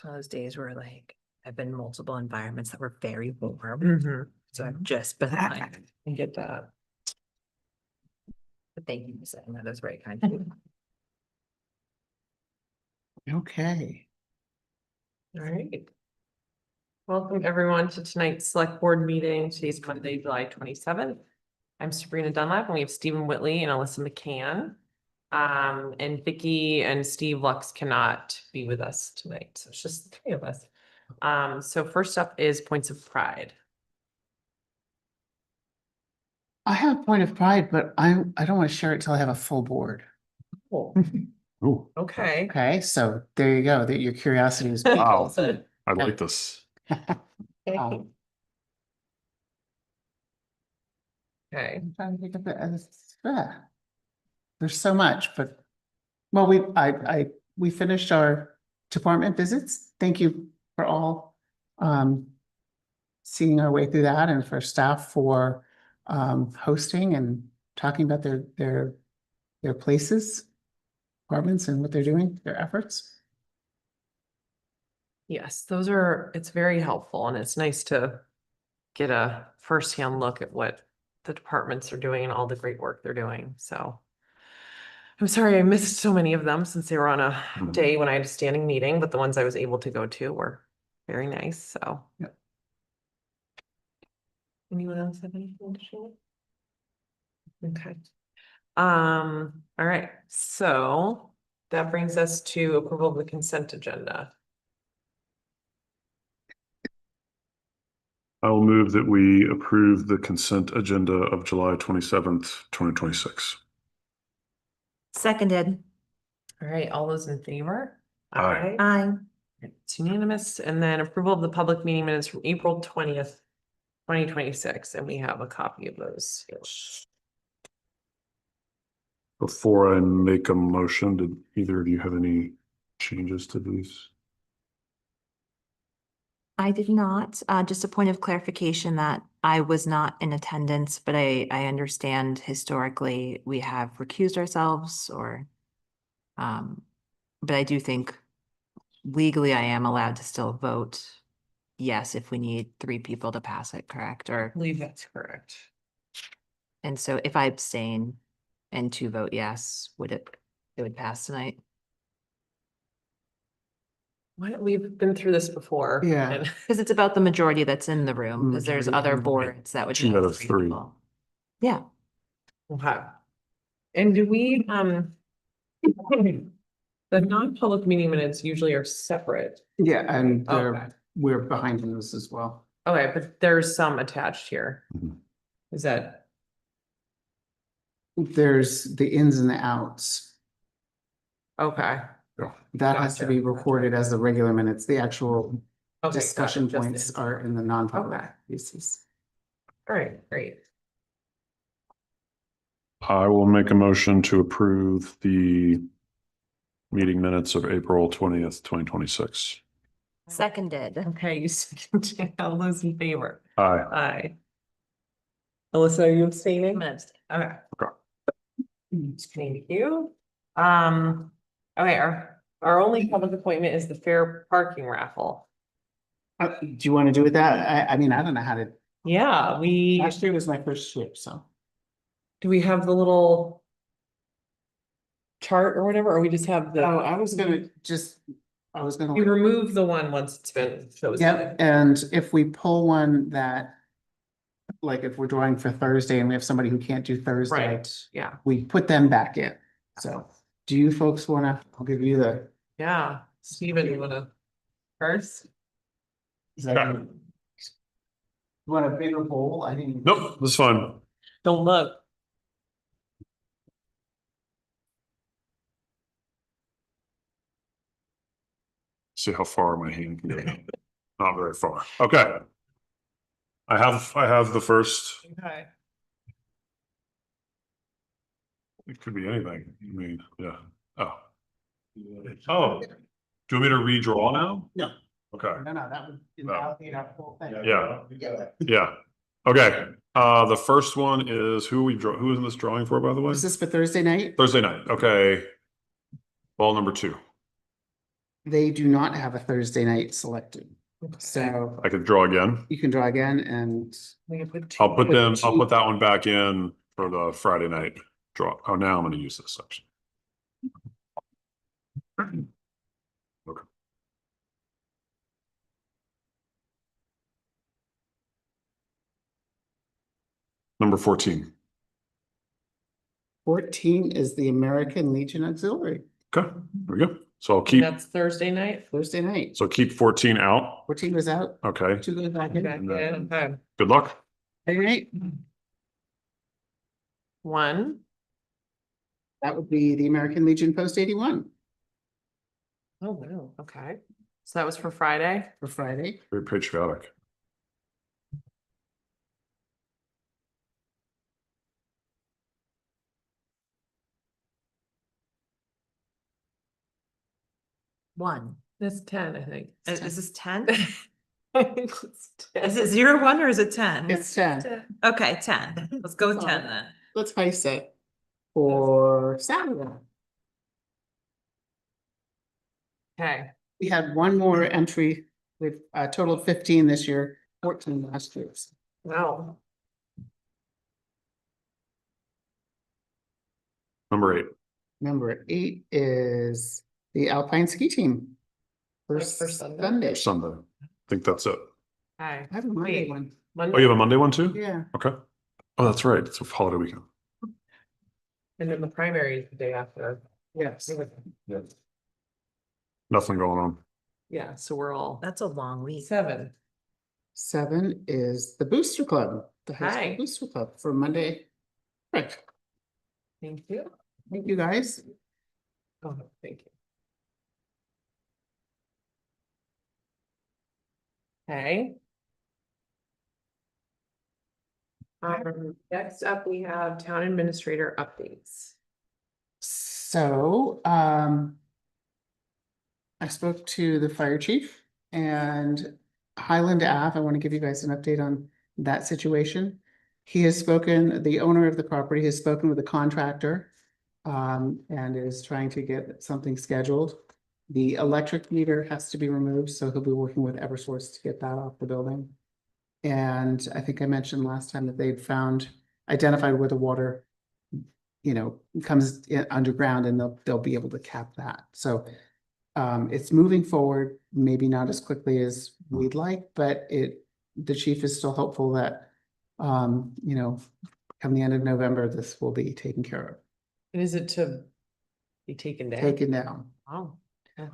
It's one of those days where like I've been in multiple environments that were very warm. Mhm. So I've just been like, I get that. but thank you for saying that. That's very kind of you. Okay. All right. Welcome everyone to tonight's select board meeting. Today's Monday, July 27th. I'm Sabrina Dunlap and we have Stephen Whitley and Alyssa McCann. And Vicky and Steve Lux cannot be with us tonight. So it's just the three of us. So first up is points of pride. I have a point of pride, but I don't want to share it till I have a full board. Oh, Oh, okay. Okay, so there you go. That your curiosity is. wow. So, I like this. Um, okay. I'm trying to think of it as, there's so much, but, well, we finished our department visits. Thank you for all, seeing our way through that, and for staff for, hosting and talking about their places, departments, and what they're doing, their efforts. Yes, it's very helpful and it's nice to get a firsthand look at what the departments are doing and all the great work they're doing. So I'm sorry I missed so many of them since they were on a day when I had a standing meeting, but the ones I was able to go to were very nice. So. Yep. Anyone else have anything to share? Okay. All right, so that brings us to approval of the consent agenda. I will move that we approve the consent agenda of July 27th, 2026. Seconded. All right, all those in favor? Aye. Aye. It's unanimous, and then approval of the public meeting minutes from April 20th, 2026, and we have a copy of those. Before I make a motion, did either of you have any changes to these? I did not, just a point of clarification that I was not in attendance, but I understand historically we have recused ourselves or, but I do think legally I am allowed to still vote yes if we need 3 people to pass it, correct? I Or, believe that's correct. and so if I abstain and 2 vote yes, it would pass tonight? We've been through this before. Yeah. and- Because it's about the majority that's in the room, because there's Majority other in the room. boards that would. 2 need out of 3. people. Yeah. Okay. And do we, the non-public meeting minutes usually are separate. Yeah, and Okay. we're behind in this as well. Okay, but there's some attached here. Mhm. Is that, There's the ins and the outs. okay. That has to be Gotcha. recorded as the regular minutes. The actual Okay, discussion got it, just points the- are in the non-public Okay. pieces. All right, great. I will make a motion to approve the meeting minutes of April 20th, 2026. Seconded. Okay, you second, all those in favor? Aye. Aye. Alyssa, are you abstaining? I'm gonna abstain. Okay. Okay. Thank you. Okay, our only public appointment is the fair parking raffle. Do you want to do with that? I mean, I don't know how to, Yeah, last year was my first year, so. do we have the little chart or whatever, or we just have the, Oh, I was gonna. you remove the one once it's been chosen? Yep, and if we pull one that, like if we're drawing for Thursday and we have somebody who can't do Thursday, Right, yeah, we put them back in. So do you folks wanna, I'll give you the. yeah. Steven, you wanna first? Is that? Yeah. You want a bigger bowl? I didn't. Nope, that's fine. Don't look. See how far my hand can go. Not very far. Okay. I have the first. Okay. It could be anything. I mean, yeah. Oh. Oh. Do you want me to redraw now? No. Okay. No, that would invalidate our whole thing. Yeah. Yeah. Okay. The first one is who is in this drawing for, by the way? Was this for Thursday night? Thursday night. Okay. Ball number 2. they do not have a Thursday night selected. So I could draw again. you can draw again and I'll put them, I'll two- put that one back in for the Friday night draw. Oh, now I'm gonna use this section. Okay. Number 14. 14 is the American Legion Auxiliary, Okay, there we go. So I'll keep, That's Thursday night. Thursday night. so keep 14 out. 14 was out, Okay, 2 goes back in. Okay. good luck. All right, One. that would be the American Legion Post 81 Oh, wow. Okay. So that was for Friday. for Friday. Very patriotic. One. That's 10, I think. Is this 10? I think it's 10. Is it 0, 1 or is it 10? It's 10. Okay, 10. Let's go with 10 then. Let's face it, for Saturday. Okay. We had one more entry with a total of 15 this year, 14 last year. Wow. Number 8. Number 8 is the Alpine Ski Team. For Like for Sunday? Sunday. Sunday. I think that's it. Okay. I have a Monday Wait. one. Oh, you have a Monday one too? Yeah, Okay. Oh, that's right. It's a holiday weekend. And then the primary is the day after. yes. Nothing going on. Yeah, so we're all That's a long week. 7. 7 is the Booster Club, the high school Hi. Booster Club for Monday. Right, Thank you. thank you guys. Oh, thank you. Okay. Next up, we have town administrator updates. So, I spoke to the fire chief and Highland Ave. I want to give you guys an update on that situation. He has spoken, the owner of the property has spoken with the contractor, and is trying to get something scheduled. The electric meter has to be removed, so he'll be working with Eversource to get that off the building. And I think I mentioned last time that they'd identified where the water, comes in underground, and they'll be able to cap that. So it's moving forward, maybe not as quickly as we'd like, but the chief is still hopeful that, come the end of November, this will be taken care of, And is it to be taken down? taken down. Oh.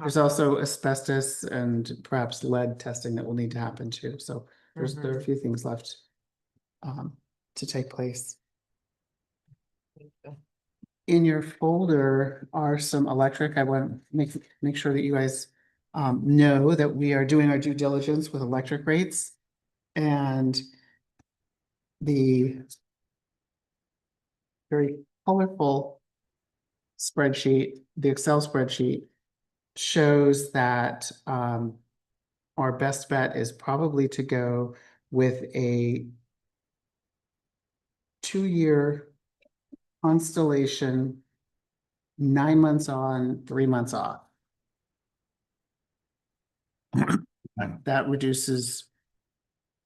There's also asbestos and perhaps lead testing that will need to happen too. So there are a few things left to take place. In your folder are some electric. I want to make sure that you guys know that we are doing our due diligence with electric rates. And the very colorful spreadsheet, the Excel spreadsheet, shows that our best bet is probably to go with a 2-year Constellation, 9 months on, 3 months off. That reduces,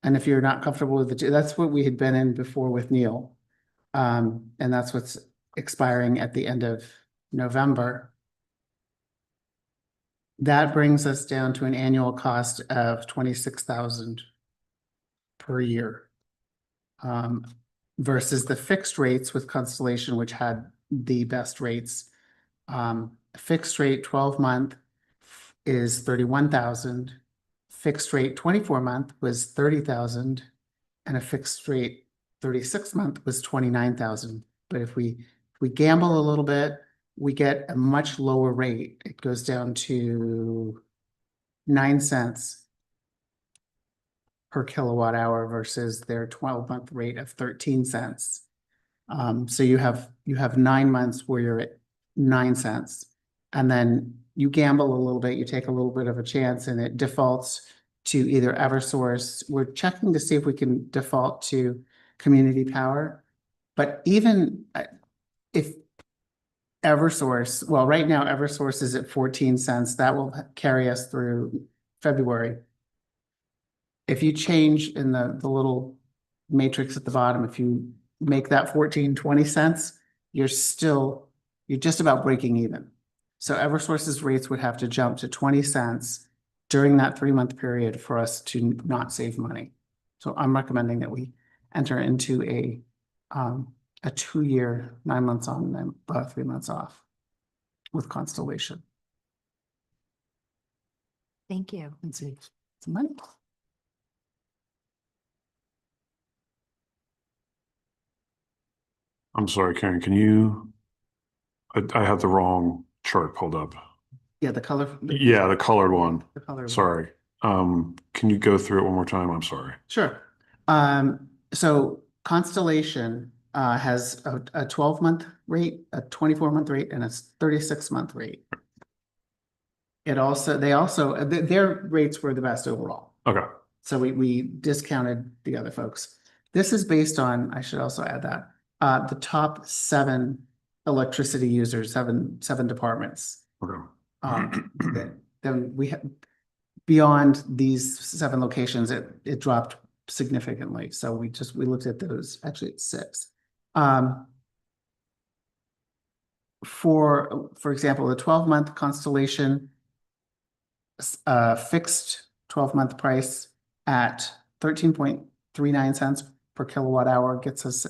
and if you're not comfortable with that's what we had been in before with Neil. And that's what's expiring at the end of November. That brings us down to an annual cost of $26,000 per year. Versus the fixed rates with Constellation, which had the best rates. Fixed rate 12-month is 31,000. Fixed rate 24-month was 30,000, and a fixed rate 36-month was 29,000. But if we gamble a little bit, we get a much lower rate. It goes down to 9 cents per kilowatt hour versus their 12-month rate of 13 cents. So you have 9 months where you're at 9 cents, and then you gamble a little bit, you take a little bit of a chance, and it defaults to either Eversource. We're checking to see if we can default to Community Power. But even if Eversource, well, right now Eversource is at 14 cents. That will carry us through February. If you change in the little matrix at the bottom, if you make that 14.20 cents, you're just about breaking even. So Eversource's rates would have to jump to 20 cents during that 3-month period for us to not save money. So I'm recommending that we enter into a 2-year, 9 months on and 3 months off with Constellation. Thank you. And save some money. I'm sorry, Karen, can you? I have the wrong chart pulled up. Yeah, the color. Yeah, the colored one. The color. Sorry. Can you go through it one more time? I'm sorry. Sure. So Constellation has a 12-month rate, a 24-month rate, and a 36-month rate. They also, their rates were the best overall. Okay. So we discounted the other folks. This is based on, I should also add that, the top 7 electricity users, seven departments. Okay. Then we have, beyond these 7 locations, it dropped significantly. So we looked at those, actually it's 6. For example, the 12-month Constellation fixed 12-month price at 13.39 cents per kilowatt hour gets us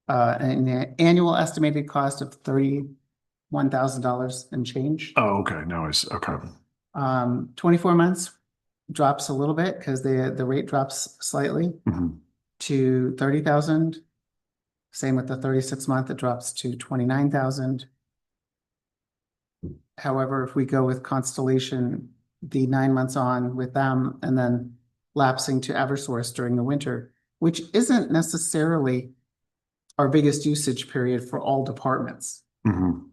an annual estimated cost of $31,000 and change. Oh, okay. Now okay. 24 months drops a little bit because the rate drops slightly Mhm. to 30,000. Same with the 36-month, it drops to 29,000. However, if we go with Constellation, the 9 months on with them and then lapsing to Eversource during the winter, which isn't necessarily our biggest usage period for all departments. Mhm.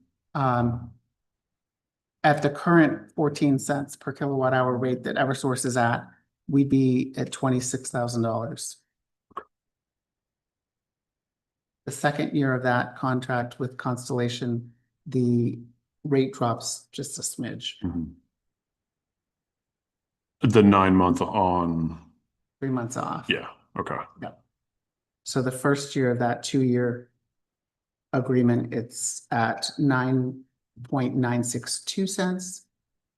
At the current 14 cents per kilowatt hour rate that Eversource is at, we'd be at $26,000. The second year of that contract with Constellation, the rate drops just a smidge, Mhm. The 9-month on. 3 months off. Yeah. Okay. So the first year of that 2-year agreement, it's at 9.962 cents.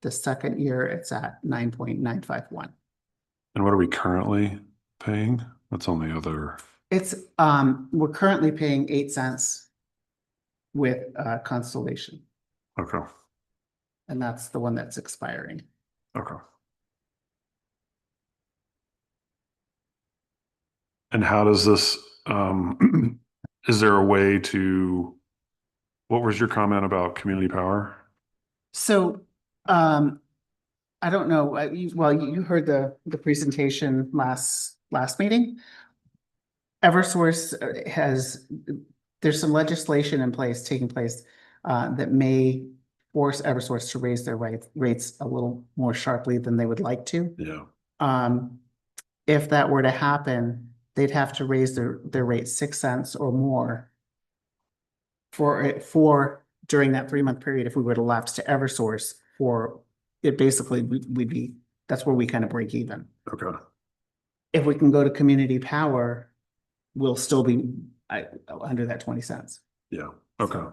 The second year, it's at 9.951. And what are we currently paying? That's on the other. It's, we're currently paying 8 cents with Constellation, Okay. and that's the one that's expiring. Okay. And how does this, is there a way to, what was your comment about community power? So, I don't know, you heard the presentation last meeting. Eversource there's some legislation in place, taking place, that may force Eversource to raise their rates a little more sharply than they would like to. Yeah. If that were to happen, they'd have to raise their rate 6 cents or more for during that 3-month period. If we were to lapse to Eversource, for it, basically we'd be, that's where we kind of break even. Okay. If we can go to community power, we'll still be under that 20 cents. Yeah. Okay.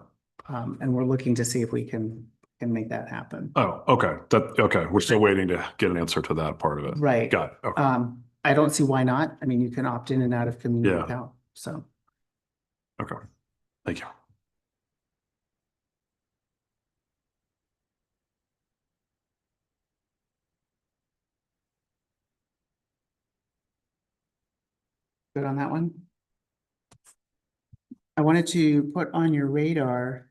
And we're looking to see if we can make that happen. Oh, okay. Okay. We're still waiting to get an answer to that part of it. Right. Got it. Okay. I don't see why not. I mean, you can opt in and out of community Yeah. power, so. Okay. Thank you. Good on that one. I wanted to put on your radar,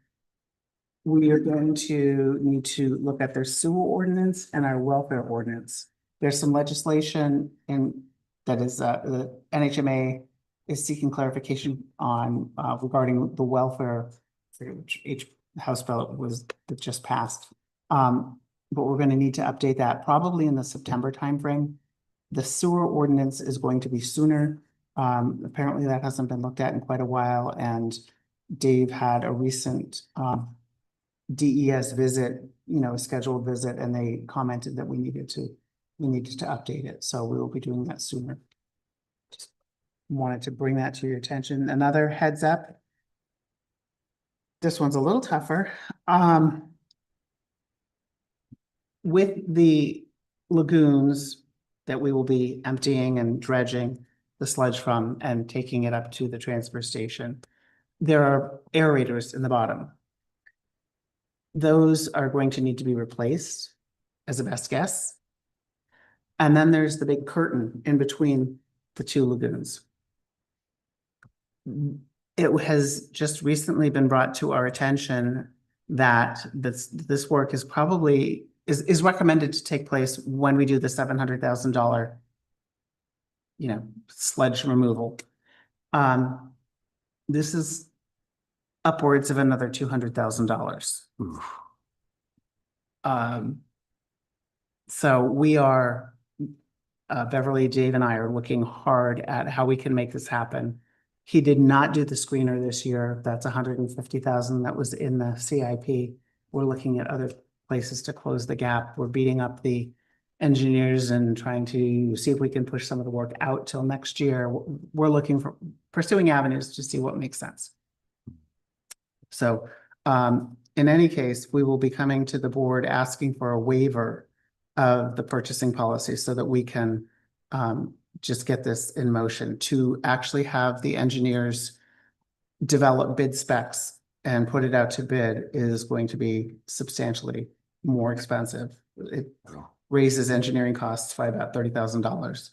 we are going to need to look at their sewer ordinance and our welfare ordinance. There's some legislation that is, the NHMA is seeking clarification on, regarding the welfare, I forget which House bill it was that just passed. But we're going to need to update that probably in the September timeframe. The sewer ordinance is going to be sooner. Apparently that hasn't been looked at in quite a while, and Dave had a recent DES visit, a scheduled visit, and they commented that we needed to update it, so we will be doing that sooner. Just wanted to bring that to your attention. Another heads up. This one's a little tougher. With the lagoons that we will be emptying and dredging the sludge from and taking it up to the transfer station, there are aerators in the bottom. Those are going to need to be replaced as a best guess. And then there's the big curtain in between the two lagoons. It has just recently been brought to our attention that this work is probably is recommended to take place when we do the $700,000, sludge removal. This is upwards of another $200,000. So we are, Beverly, Dave, and I are looking hard at how we can make this happen. He did not do the screener this year. That's $150,000 that was in the CIP. We're looking at other places to close the gap. We're beating up the engineers and trying to see if we can push some of the work out till next year. We're looking for pursuing avenues to see what makes sense. So, in any case, we will be coming to the board asking for a waiver of the purchasing policy so that we can just get this in motion to actually have the engineers develop bid specs and put it out to bid is going to be substantially more expensive. It raises engineering costs by about $30,000,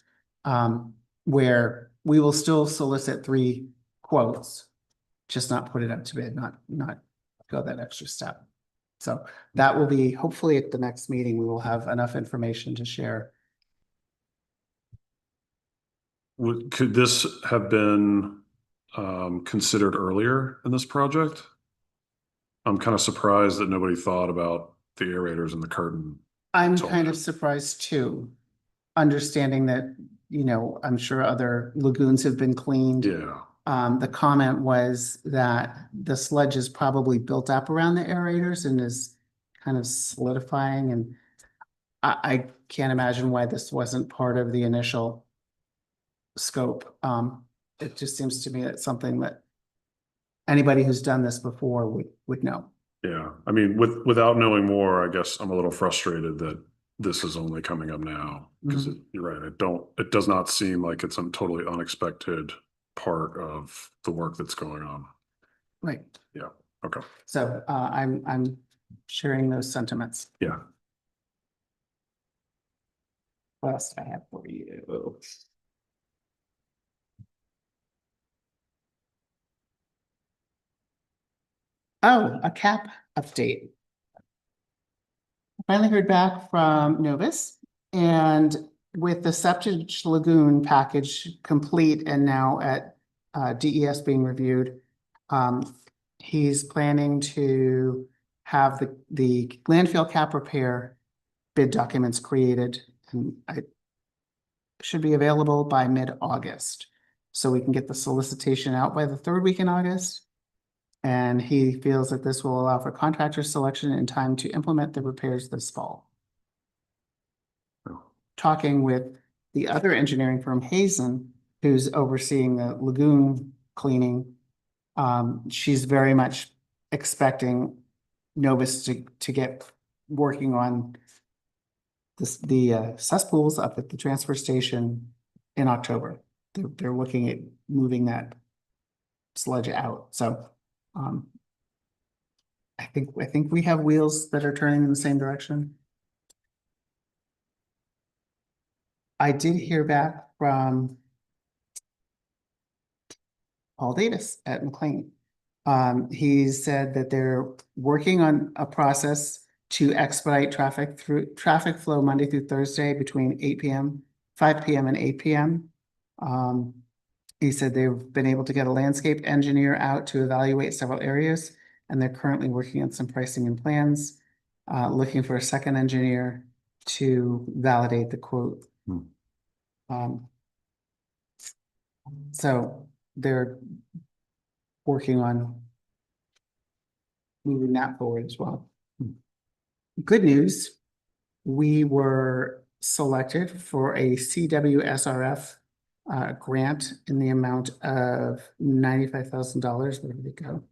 where we will still solicit 3 quotes, just not put it out to bid, not go that extra step. So that will be, hopefully at the next meeting, we will have enough information to share. Could this have been considered earlier in this project? I'm kind of surprised that nobody thought about the aerators and the curtain. I'm It's all kind of good. surprised too, understanding that, I'm sure other lagoons have been cleaned. Yeah, The comment was that the sludge is probably built up around the aerators and is kind of solidifying, and I can't imagine why this wasn't part of the initial scope. It just seems to me that something that anybody who's done this before would know. yeah. I mean, without knowing more, I guess I'm a little frustrated that this is only coming up now. Because you're right, it does not seem like it's a totally unexpected part of the work that's going on. Right. Yeah, okay. So I'm sharing those sentiments. Yeah. What else do I have for you? Oh, a cap update. Finally heard back from Novus, and with the septic lagoon package complete and now at DES being reviewed, he's planning to have the landfill cap repair bid documents created, and I should be available by mid-August. So we can get the solicitation out by the 3rd week in August. And he feels that this will allow for contractor selection in time to implement the repairs this fall. Talking with the other engineering firm, Hazen, who's overseeing the lagoon cleaning, she's very much expecting Novus to get working on the cesspools up at the transfer station in October. They're looking at moving that sludge out. So I think we have wheels that are turning in the same direction. I did hear back from Paul Davis at McLean. He said that they're working on a process to expedite traffic flow Monday through Thursday between 5 p.m. and 8 p.m. He said they've been able to get a landscape engineer out to evaluate several areas, and they're currently working on some pricing and plans, looking for a second engineer to validate the quote. So they're working on moving that forward as well. Good news, we were selected for a CWSRF grant in the amount of $95,000. Where did it go?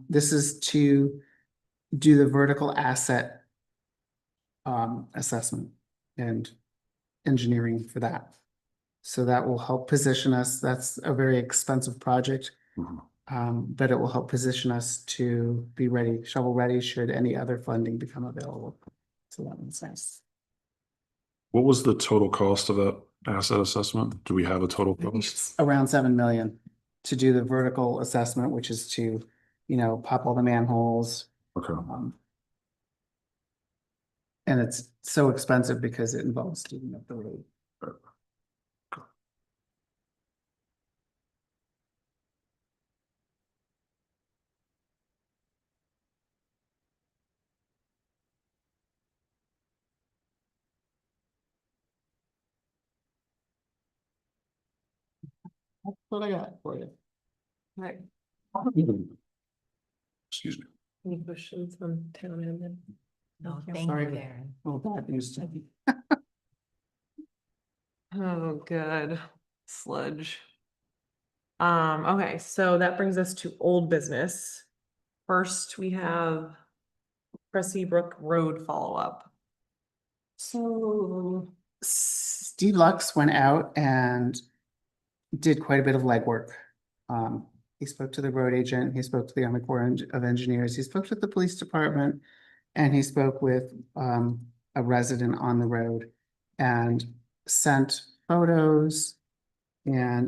This is to do the vertical asset assessment and engineering for that. So that will help position us. That's a very expensive project. Mhm. But it will help position us to be ready, shovel ready, should any other funding become available. So that makes sense. What was the total cost of that asset assessment? Do we have a total cost? Around 7 million to do the vertical assessment, which is to, pop all the manholes. Okay. And it's so expensive because it involves digging up the road. That's what I got for you. Right. Excuse me. Any questions on town admin? No, Thank you. thank Sorry, you, but- Darren. Oh, bad news. Jenny. Oh, good. Sludge. Okay, so that brings us to old business. First, we have Cressy Brook Road follow-up. So Steve Lux went out and did quite a bit of legwork. He spoke to the road agent, he spoke to the Army Corps of Engineers, he spoke to the police department, and he spoke with a resident on the road and sent photos. And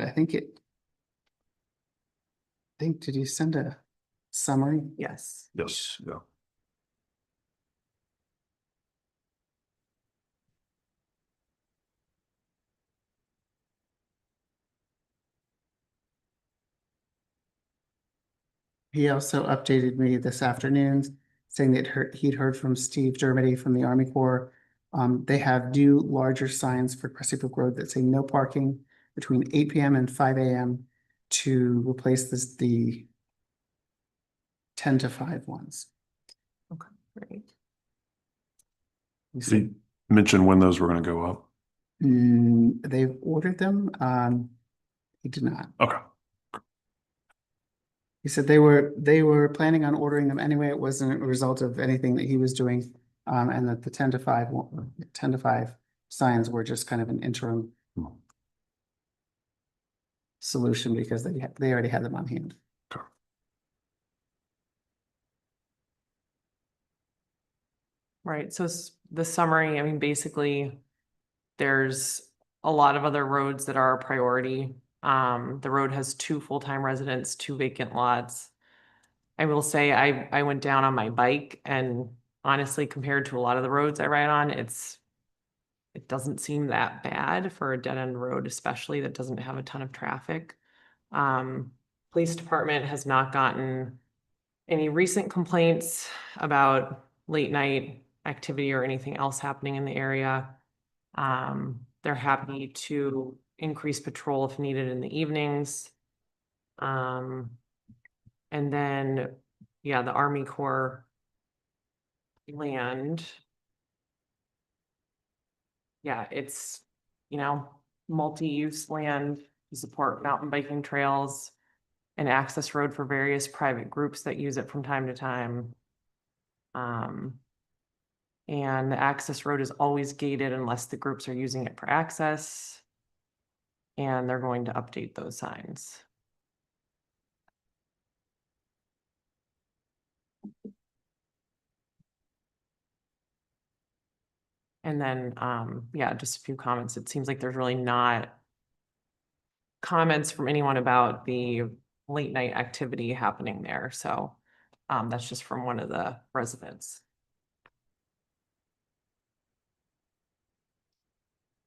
did he send a summary? Yes. Yes, yeah. He also updated me this afternoon saying that he'd heard from Steve Dermody from the Army Corps. They have new larger signs for Cressy Brook Road that say no parking between 8 PM and 5 AM to replace the 10 to 5 ones. Great. He Did said, he mention when those were gonna go up? they've ordered them. He did not. Okay. He said they were planning on ordering them anyway. It wasn't a result of anything that he was doing. And that the 10 to 5 signs were just kind of an interim Hmm. solution because they already had them on hand. Okay. Right, so the summary, I mean, basically, there's a lot of other roads that are a priority. The road has 2 full-time residents, 2 vacant lots. I will say I went down on my bike and honestly, compared to a lot of the roads I ride on, it doesn't seem that bad for a dead-end road, especially that doesn't have a ton of traffic. Police department has not gotten any recent complaints about late night activity or anything else happening in the area. They're happy to increase patrol if needed in the evenings. And then, yeah, the Army Corps land. Yeah, it's, multi-use land to support mountain biking trails, an access road for various private groups that use it from time to time. And the access road is always gated unless the groups are using it for access. And they're going to update those signs. And then, yeah, just a few comments. It seems like there's really not comments from anyone about the late night activity happening there. So, that's just from one of the residents.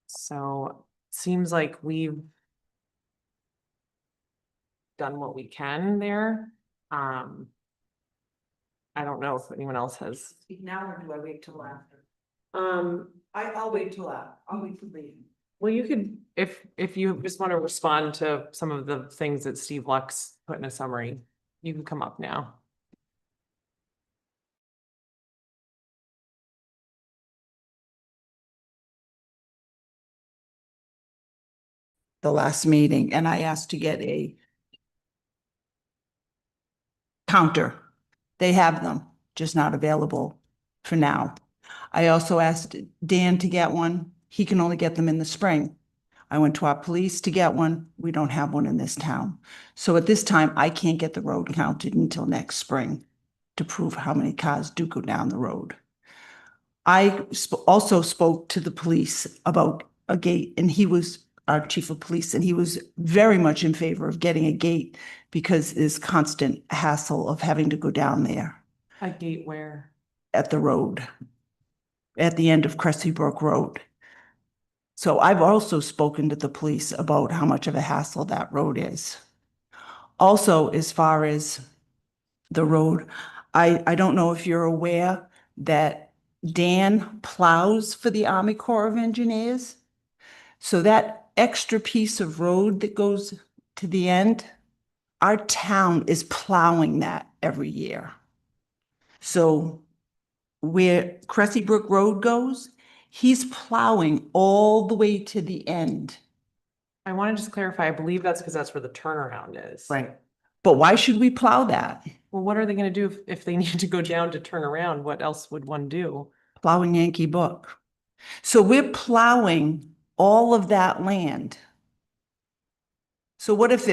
So, seems like we've done what we can there. I don't know if anyone else has. Speak now or do I wait till after? I'll Wait till after. I'll wait till later. Well, you could, if you just want to respond to some of the things that Steve Lux put in a summary, you can come up now. the last meeting, and I asked to get a counter. They have them, just not available for now. I also asked Dan to get one. He can only get them in the spring. I went to our police to get one. We don't have one in this town. So at this time, I can't get the road counted until next spring to prove how many cars do go down the road. I also spoke to the police about a gate, and he was our chief of police, and he was very much in favor of getting a gate because there's constant hassle of having to go down there A gate where? at the road, at the end of Cressy Brook Road. So I've also spoken to the police about how much of a hassle that road is. Also, as far as the road, I don't know if you're aware that Dan plows for the Army Corps of Engineers. So that extra piece of road that goes to the end, our town is plowing that every year. So where Cressy Brook Road goes, he's plowing all the way to the end. I want to just clarify, I believe that's because that's where the turnaround is. Right. But why should we plow that? Well, what are they gonna do if they need to go down to turn around? What else would one do? Plowing Yankee Brook. So we're plowing all of that land. So what if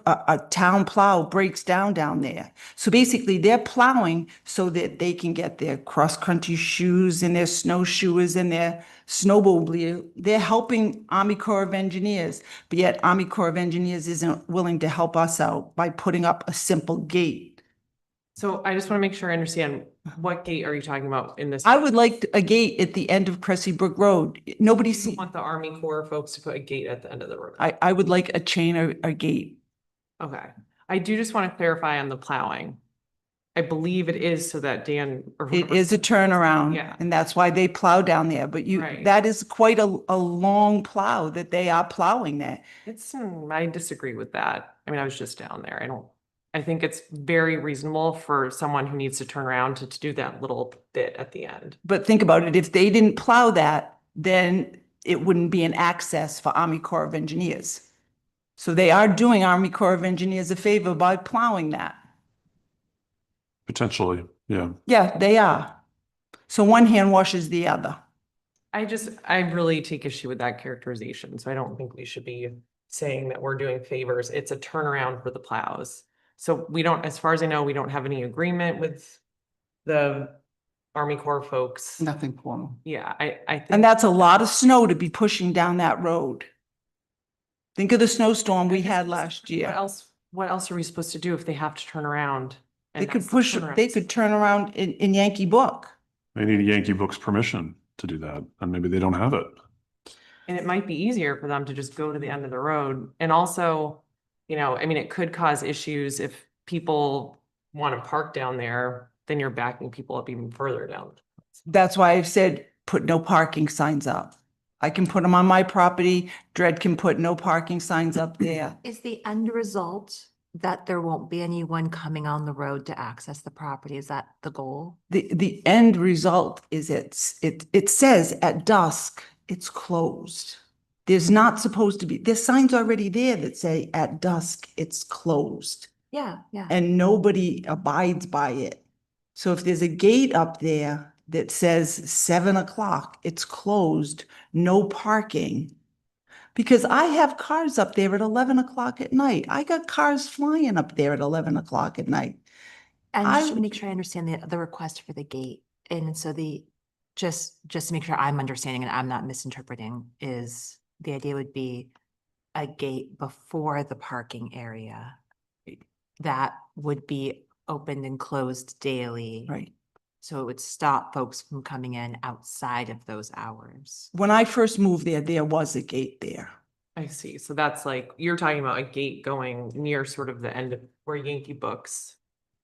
a town plow breaks down there? So basically they're plowing so that they can get their cross-country shoes and their snowshoers and their snowmobile. They're helping Army Corps of Engineers, but yet Army Corps of Engineers isn't willing to help us out by putting up a simple gate. So I just want to make sure I understand, what gate are you talking about in this? I would like a gate at the end of Cressy Brook Road. Nobody You see, want the Army Corps folks to put a gate at the end of the road? I would like a chain or a gate. Okay, I do just want to clarify on the plowing. I believe it is so that Dan. or It whoever- is a turnaround, Yeah. and that's why they plow down there, but Right. that is quite a long plow that they are plowing there. It's, I disagree with that. I mean, I was just down there. I think it's very reasonable for someone who needs to turn around to do that little bit at the end. But think about it, if they didn't plow that, then it wouldn't be an access for Army Corps of Engineers. So they are doing Army Corps of Engineers a favor by plowing that. Potentially, yeah. Yeah, they are. So one hand washes the other. I really take issue with that characterization, so I don't think we should be saying that we're doing favors. It's a turnaround for the plows. So we don't, as far as I know, we don't have any agreement with the Army Corps folks. Nothing formal. Yeah, I And think, that's a lot of snow to be pushing down that road. Think of the snowstorm we had last what year. else are we supposed to do if they have to turn around? They And could that's the push, turnaround? they could turn around in Yankee Brook. They need Yankee Book's permission to do that, and maybe they don't have it. And it might be easier for them to just go to the end of the road. And also, I mean, it could cause issues if people want to park down there, then you're backing people up even further down. That's why I've said, put no parking signs up. I can put them on my property. Dred can put no parking signs up there. Is the end result that there won't be anyone coming on the road to access the property? Is that the goal? The end result is it says at dusk, it's closed. There's not supposed to be, there's signs already there that say at dusk, it's closed. Yeah, yeah. And nobody abides by it. So if there's a gate up there that says 7 o'clock, it's closed, no parking. Because I have cars up there at 11 o'clock at night. I got cars flying up there at 11 o'clock at night. And I just to would- make sure I understand the request for the gate, and so just to make sure I'm understanding and I'm not misinterpreting, is the idea would be a gate before the parking area that would be opened and closed daily. Right. So it would stop folks from coming in outside of those hours. When I first moved there was a gate there. I see. So that's like, you're talking about a gate going near sort of the end of where Yankee Books.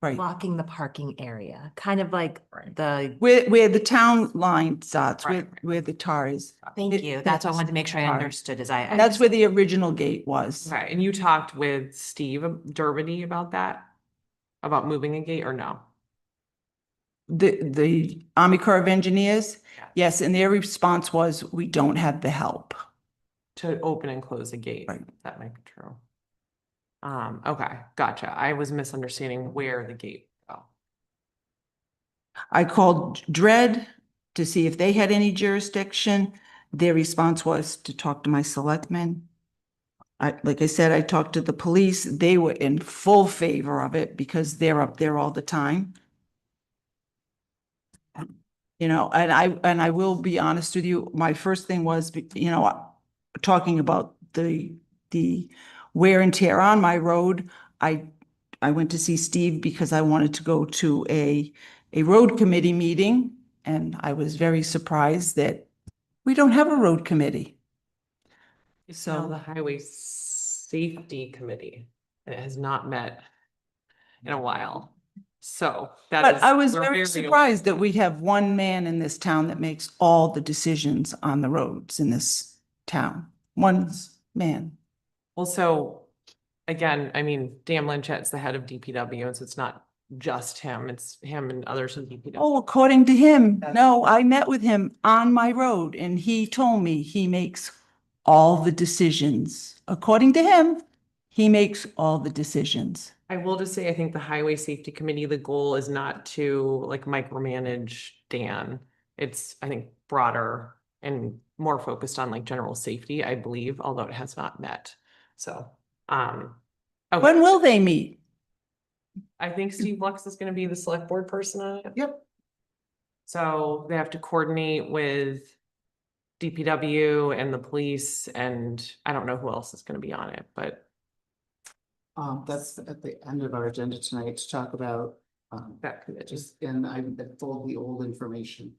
Right. Blocking the parking area, kind of like the, Where the town line starts, Right. where the tar is. thank It- you. That's what I wanted to make sure I Sorry. understood as And that's where the original gate was. Okay, and you talked with Steve Derby about that? About moving a gate or no? The Army Corps of Engineers, Yeah. yes, and their response was, we don't have the help. to open and close a gate. Right. That might be true. Okay, gotcha. I was misunderstanding where the gate. Oh, I called Dred to see if they had any jurisdiction. Their response was to talk to my selectmen. Like I said, I talked to the police. They were in full favor of it because they're up there all the time. You know, and I will be honest with you, my first thing was, you know, talking about the wear and tear on my road. I went to see Steve because I wanted to go to a road committee meeting, and I was very surprised that we don't have a road committee. it's now So- the Highway Safety Committee, and it has not met in a while. So that But is. I was we're very surprised that we have one man in this town that makes all the decisions on the roads in this town. One man. Well, so, again, I mean, Dan Blanchett's the head of DPW, and so it's not just him, it's him and others in DPW. Oh, according to him, no, I met with him on my road and he told me he makes all the decisions. According to him, he makes all the decisions. I will just say, I think the Highway Safety Committee, the goal is not to like micromanage Dan. It's, I think, broader and more focused on like general safety, I believe, although it has not met. So, okay. When will they meet? I think Steve Lux is gonna be the select board person on it. Yep. So they have to coordinate with DPW and the police, and I don't know who else is gonna be on it, but That's at the end of our agenda tonight to talk about, that committee. and I pulled the old information.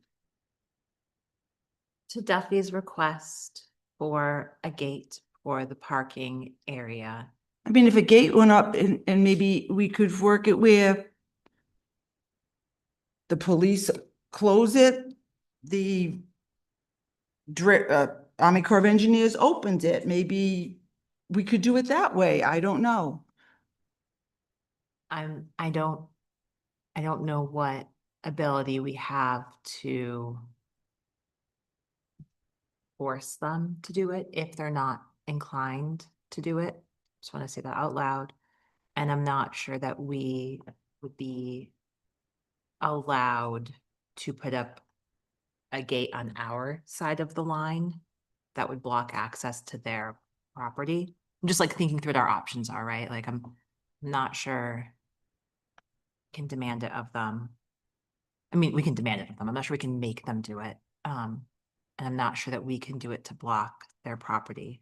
To Duffy's request for a gate for the parking area. I mean, if a gate went up and maybe we could work it where the police close it, the Army Corps of Engineers opens it, maybe we could do it that way. I don't know. I don't know what ability we have to force them to do it if they're not inclined to do it. Just want to say that out loud. And I'm not sure that we would be allowed to put up a gate on our side of the line that would block access to their property. I'm just like thinking through what our options are, right? Like I'm not sure can demand it of them. I mean, we can demand it of them. I'm not sure we can make them do it. And I'm not sure that we can do it to block their property.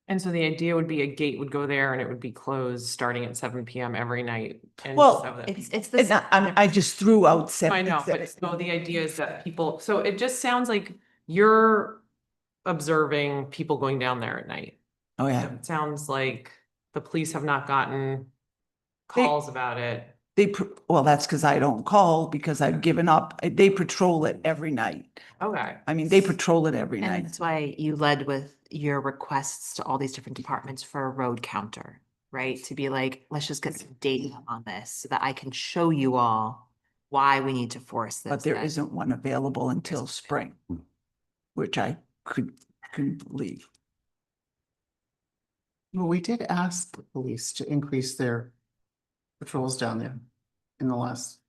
And so the idea would be a gate would go there and it would be closed starting at 7 PM every night. And Well, so that It's people- this. I just threw out. I know, but so the idea is that people, so it just sounds like you're observing people going down there at night. Oh, yeah. It sounds like the police have not gotten calls about it. Well, that's because I don't call because I've given up. They patrol it every night. Okay. I mean, they patrol it every And night. that's why you led with your requests to all these different departments for a road counter, right? To be like, let's just get some data on this so that I can show you all why we need to force this. But there that- isn't one available until spring, which I couldn't believe. Well, we did ask the police to increase their patrols down there in the last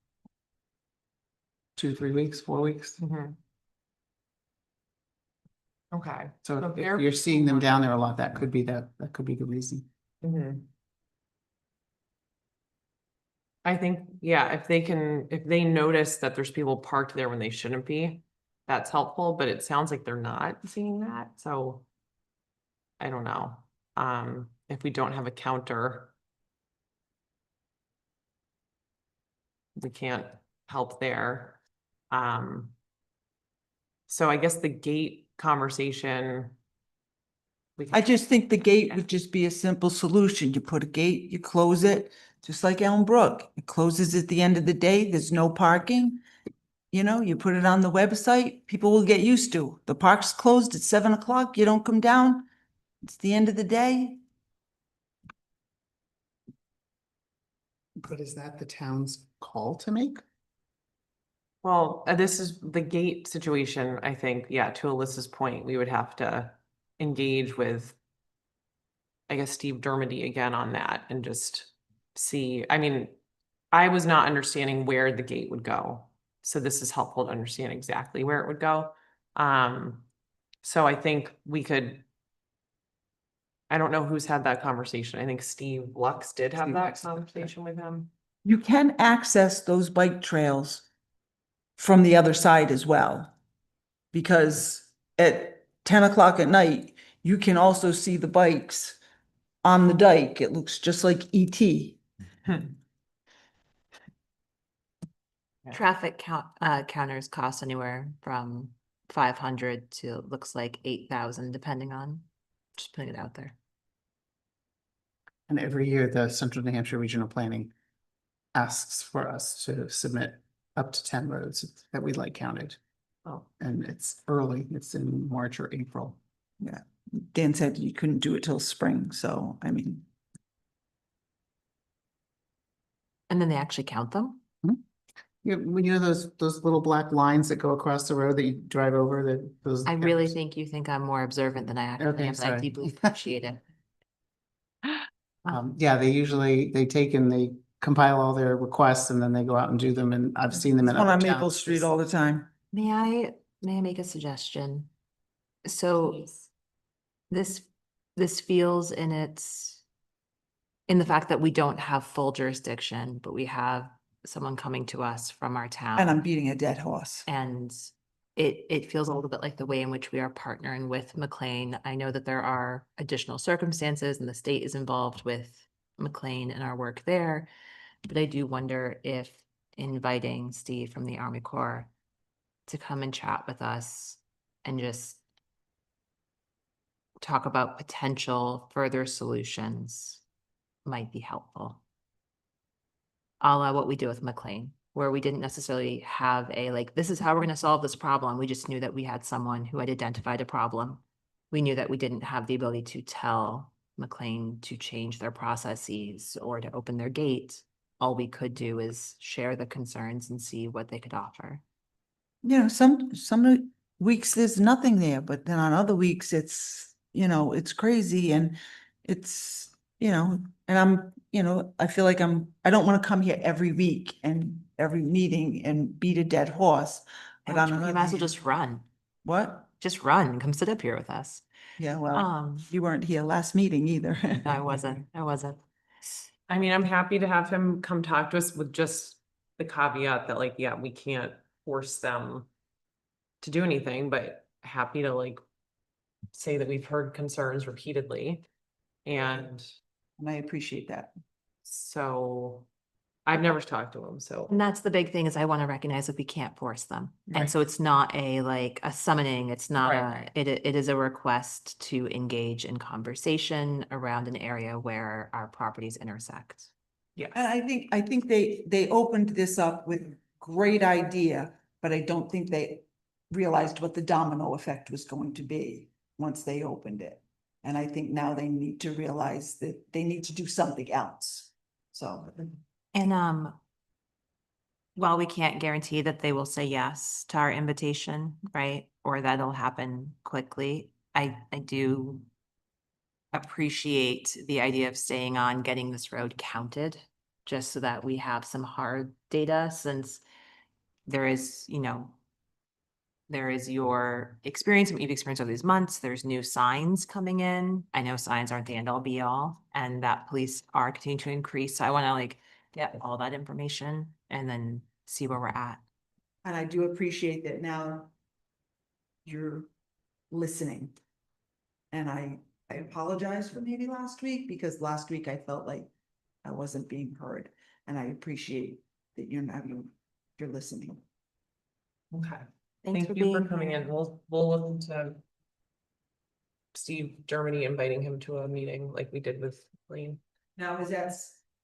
2, 3 weeks, 4 weeks. Mhm. Okay. So So if they're- you're seeing them down there a lot, that could be that could be the reason. Mhm. I think, yeah, if they notice that there's people parked there when they shouldn't be, that's helpful, but it sounds like they're not seeing that, so. I don't know, if we don't have a counter. We can't help there. So I guess the gate conversation. I just think the gate would just be a simple solution. You put a gate, you close it, just like Elm Brook. It closes at the end of the day. There's no parking. You know, you put it on the website, people will get used to. The park's closed at 7 o'clock. You don't come down. It's the end of the day. But is that the town's call to make? Well, this is the gate situation, I think, yeah, to Alyssa's point, we would have to engage with, I guess, Steve Dermody again on that and just see, I mean, I was not understanding where the gate would go. So this is helpful to understand exactly where it would go. So I think we could, I don't know who's had that conversation. I think Steve Lux did have Steve that Lux, okay. conversation with him. You can access those bike trails from the other side as well. Because at 10 o'clock at night, you can also see the bikes on the dike. It looks just like E ET. Yeah. Traffic counters cost anywhere from 500 to looks like 8,000, depending on, just putting it out there. And every year, the Central New Hampshire Regional Planning asks for us to submit up to 10 roads that we like counted. Oh, And it's early, it's in March or April. Yeah, Dan said you couldn't do it till spring, so I mean, And then they actually count them? When you know those little black lines that go across the road that you drive over, those. I really think you think I'm more observant than I actually Okay, am, but I sorry. deeply appreciate it. Yeah, they take and they compile all their requests and then they go out and do them, and I've seen them in it's one other on Maple towns. Street all the time. May I make a suggestion? So this feels in the fact that we don't have full jurisdiction, but we have someone coming to us from our town. And I'm beating a dead horse. And it feels a little bit like the way in which we are partnering with McLean. I know that there are additional circumstances and the state is involved with McLean and our work there. But I do wonder if inviting Steve from the Army Corps to come and chat with us and just talk about potential further solutions might be helpful. A la what we do with McLean, where we didn't necessarily have a, like, this is how we're gonna solve this problem. We just knew that we had someone who had identified a problem. We knew that we didn't have the ability to tell McLean to change their processes or to open their gate. All we could do is share the concerns and see what they could offer. You know, some weeks there's nothing there, but then on other weeks it's, you know, it's crazy and it's, you know, and I'm, you know, I feel like I don't want to come here every week and every meeting and beat a dead horse. But on You another might as well hand- just run, What? just run, and come sit up here with us. Yeah, well, Um, you weren't here last meeting either. I wasn't. I mean, I'm happy to have him come talk to us with just the caveat that, like, yeah, we can't force them to do anything, but happy to, like, say that we've heard concerns repeatedly. And And I appreciate that. so I've never talked to him, so. And that's the big thing, is I want to recognize that we can't force them. And Right. so it's not like a summoning, it's not Right, it is a request to engage in conversation around an area where our properties intersect. Yeah. And I think they opened this up with great idea, but I don't think they realized what the domino effect was going to be once they opened it. And I think now they need to realize that they need to do something else. So, And while we can't guarantee that they will say yes to our invitation, right? Or that'll happen quickly, I do appreciate the idea of staying on, getting this road counted, just so that we have some hard data, since there is, there is your experience, what you've experienced over these months, there's new signs coming in. I know signs aren't the end all be all, and that police are continuing to increase. So I want to get all that information and then see where we're at. and I do appreciate that now you're listening. And I apologize for maybe last week, because last week I felt like I wasn't being heard, and I appreciate that you're listening. Okay. Thanks Thank for you for being coming here. in. We'll look into Steve Germany inviting him to a meeting like we did with Lane. Now, is that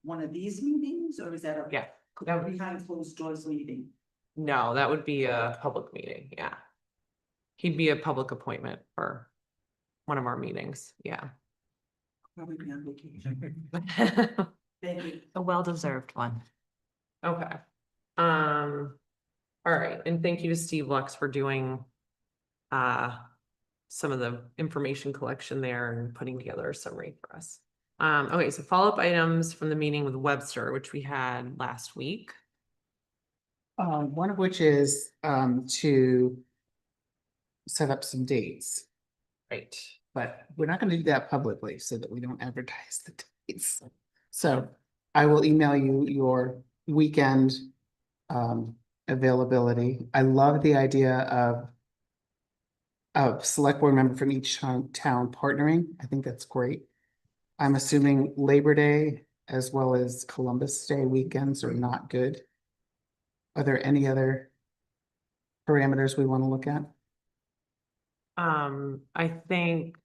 one of these meetings, or is that a? Yeah, that would- Behind closed doors meeting? No, that would be a public meeting, yeah. He'd be a public appointment for one of our meetings, yeah. Probably be on vacation. Thank you. A well-deserved one. Okay. Um, All right, and thank you to Steve Lux for doing some of the information collection there and putting together a summary for us. Okay, so follow-up items from the meeting with Webster, which we had last week. One of which is to set up some dates, Right. but we're not gonna do that publicly so that we don't advertise the dates. So I will email you your weekend availability. I love the idea of a select board member from each town partnering. I think that's great. I'm assuming Labor Day as well as Columbus Day weekends are not good. Are there any other parameters we want to look at? I think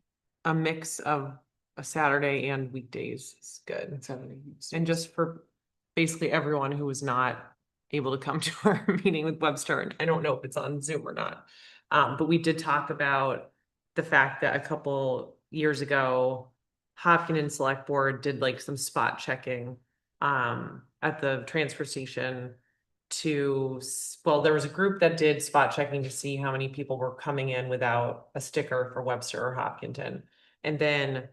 a mix of a Saturday and weekdays is good. And just for basically everyone who was not able to come to our meeting with Webster, and I don't know if it's on Zoom or not. But we did talk about the fact that a couple years ago, Hopkinen Select Board did like some spot checking at the transfer station well, there was a group that did spot checking to see how many people were coming in without a sticker for Webster or Hopkinton. And then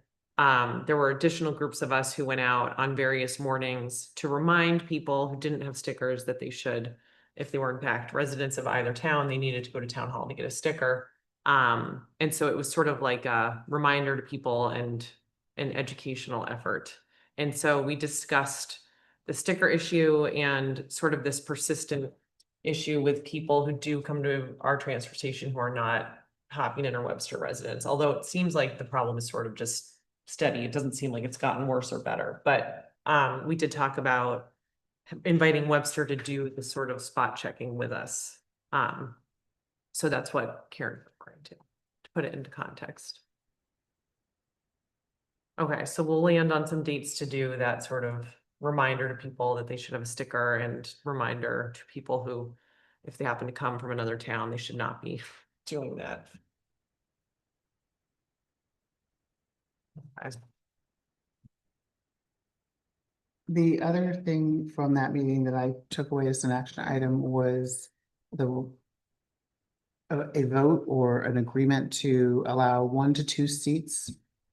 there were additional groups of us who went out on various mornings to remind people who didn't have stickers that they should, if they were in fact residents of either town, they needed to go to town hall to get a sticker. And so it was sort of like a reminder to people and an educational effort. And so we discussed the sticker issue and sort of this persistent issue with people who do come to our transfer station who are not Hopkinton or Webster residents, although it seems like the problem is sort of just steady. It doesn't seem like it's gotten worse or better, but we did talk about inviting Webster to do the sort of spot checking with us. So that's what Karen's referring to put it into context. Okay, so we'll land on some dates to do that sort of reminder to people that they should have a sticker and reminder to people who, if they happen to come from another town, they should not be doing that. The other thing from that meeting that I took away as an action item was a vote or an agreement to allow 1 to 2 seats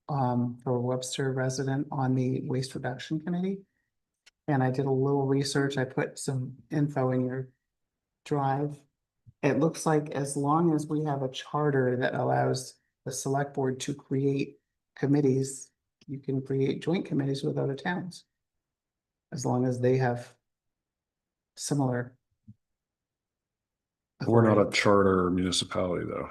for Webster resident on the waste reduction committee. And I did a little research. I put some info in your drive. It looks like as long as we have a charter that allows the select board to create committees, you can create joint committees with other towns. As long as they have similar. We're not a authority. charter municipality, though.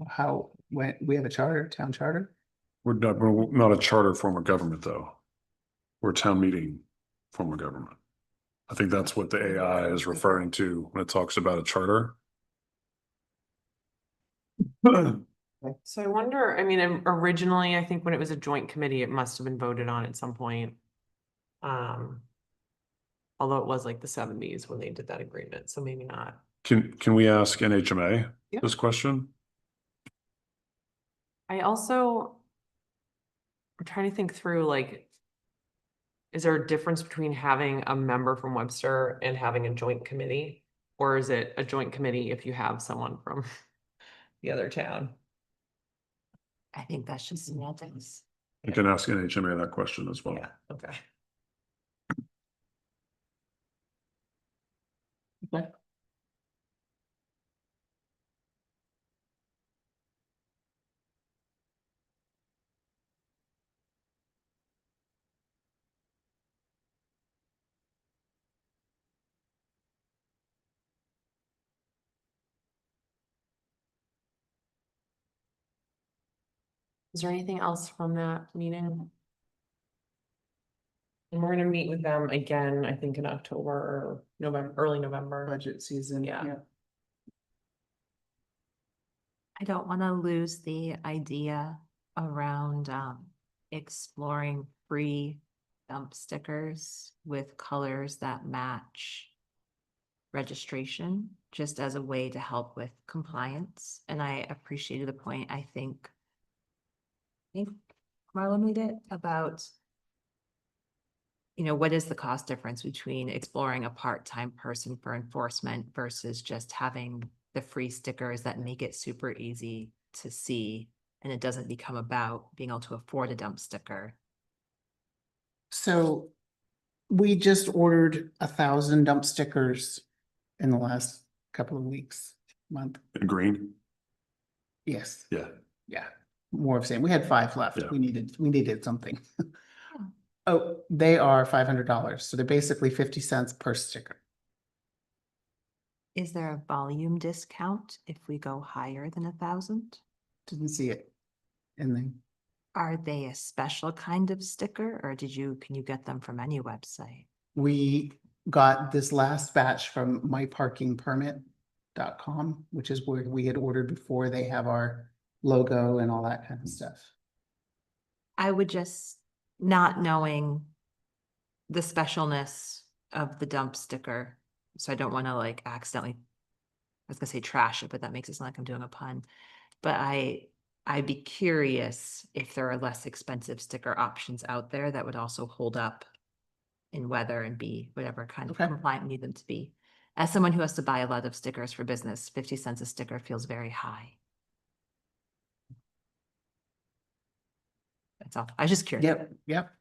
How, when we have a charter, town charter? We're not a charter form of government, though. We're a town meeting form of government. I think that's what the AI is referring to when it talks about a charter. So I wonder, I mean, originally, I think when it was a joint committee, it must have been voted on at some point. Although it was like the 70s when they did that agreement, so maybe not. Can we ask NHMA Yeah. this question? I'm trying to think through, like, is there a difference between having a member from Webster and having a joint committee? Or is it a joint committee if you have someone from the other town? I think that's just semantics. You can ask NHMA that question as well. Yeah, okay. Okay. Is there anything else from that meeting? And we're gonna meet with them again, I think in October or November, early November. Budget season. Yeah. I don't want to lose the idea around exploring free dump stickers with colors that match registration, just as a way to help with compliance. And I appreciated the point, I think Marla made it about you know, what is the cost difference between exploring a part-time person for enforcement versus just having the free stickers that make it super easy to see? And it doesn't become about being able to afford a dump sticker. So we just ordered 1,000 dump stickers in the last couple of weeks, month. In green? Yes, Yeah. yeah, more of same. We had 5 left. Yeah. We needed something. Oh, they are $500. So they're basically 50 cents per sticker. Is there a volume discount if we go higher than 1,000? Didn't see it in the, Are they a special kind of sticker or can you get them from any website? we got this last batch from myparkingpermit.com, which is where we had ordered before. They have our logo and all that kind of stuff. I would just, not knowing the specialness of the dump sticker, so I don't want to like accidentally, I was gonna say trash it, but that makes it sound like I'm doing a pun. But I'd be curious if there are less expensive sticker options out there that would also hold up in weather and be whatever kind of Okay. compliant we need them to be. As someone who has to buy a lot of stickers for business, 50 cents a sticker feels very high. That's all. I was just curious. Yep.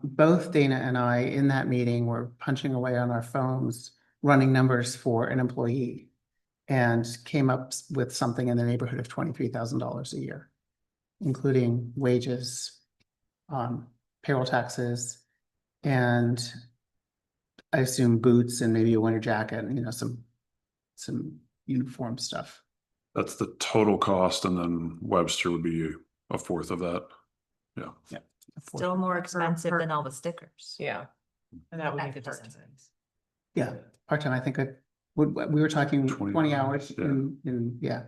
Both Dana and I in that meeting were punching away on our phones, running numbers for an employee. And came up with something in the neighborhood of $23,000 a year, including wages, payroll taxes, and I assume boots and maybe a winter jacket and, you know, some uniform stuff. That's the total cost, and then Webster would be a fourth of that. Yeah. Still more expensive per- than all the stickers. Yeah. And that would At be 50 part-time. cents. Yeah, part-time, I think we were talking 20 20 hours, hours yeah. yeah.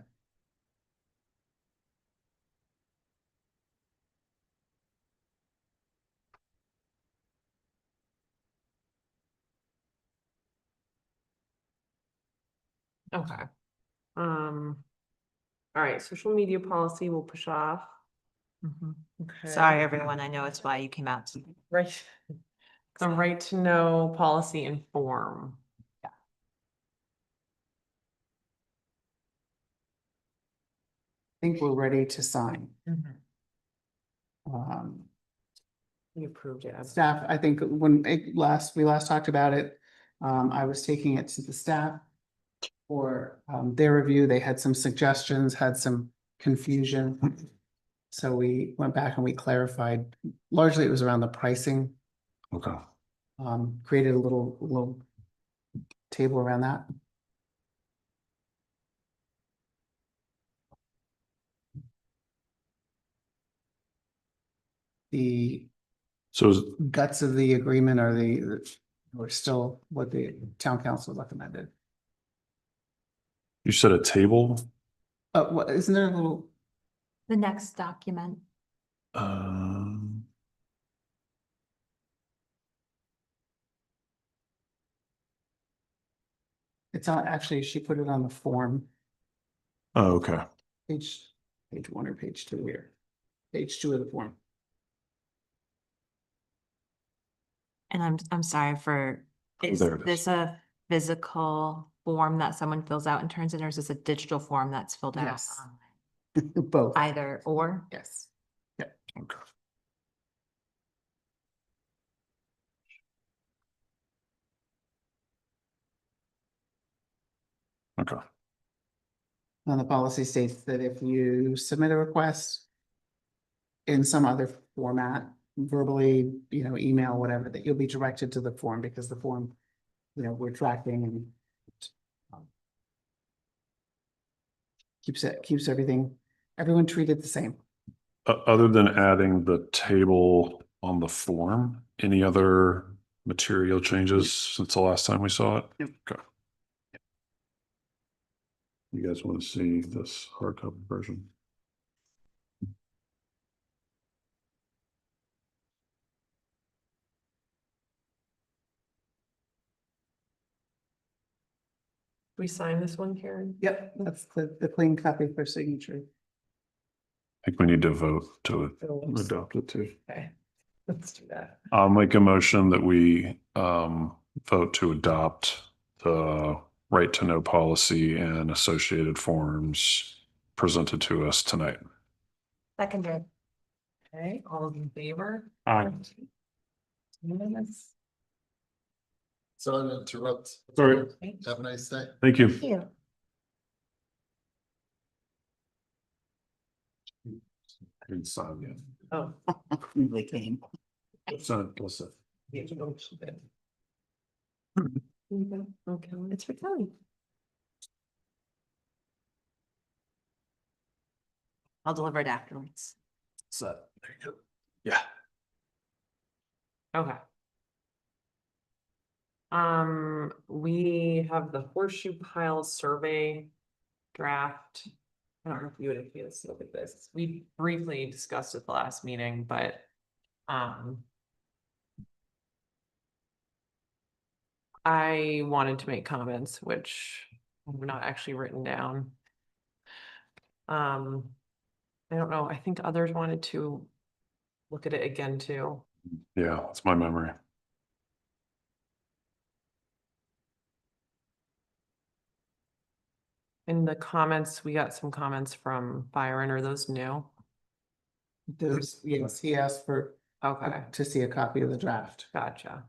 Okay. All right, social media policy we'll push off. Mhm. Okay. Sorry, everyone. I know it's why you came out. Right. The right to know policy and form. I think we're ready to sign. Um, You approved it. Staff, I think when we last talked about it, I was taking it to the staff for their review. They had some suggestions, had some confusion. So we went back and we clarified. Largely, it was around the pricing. Okay. Created a little table around that. The So is, guts of the agreement are were still what the town council recommended. you said a table? What, isn't there a little, The next document. Um, it's on, actually, she put it on the form, oh, okay. page 1 or page 2 here. Page 2 of the form. And I'm sorry for, is There it is. this a physical form that someone fills out and turns in, or is this a digital form that's filled out? Yes. online? Both. Either or? Yes. Okay. Okay. And the policy states that if you submit a request in some other format, verbally, email, whatever, that you'll be directed to the form because the form, we're tracking and keeps everyone treated the same. Other than adding the table on the form, any other material changes since the last time we saw it? Nope. Okay. You guys want to see this hard copy version? We sign this one, Karen? Yep, that's the clean copy for signature. I think we need to vote to Phillips. adopt it too. Okay. Let's do that. I'll make a motion that we vote to adopt the right to know policy and associated forms presented to us tonight. Seconded. Okay, all those in favor? Aye. Unanimous. Sorry to interrupt. Sorry. Okay. Have a nice day. Thank you. You. Didn't sign yet. Oh. They came. Sign, listen. Okay, it's for Kelly. I'll deliver it afterwards. Set. There you go. Yeah. Okay. We have the horseshoe pile survey draft. I don't know if you would have to look at this. We briefly discussed it the last meeting, but, I wanted to make comments, which were not actually written down. I don't know, I think others wanted to look at it again too. Yeah, that's my memory. In the comments, we got some comments from Byron, are those new? There's, yes, he asked for, Okay, to see a copy of the draft. gotcha.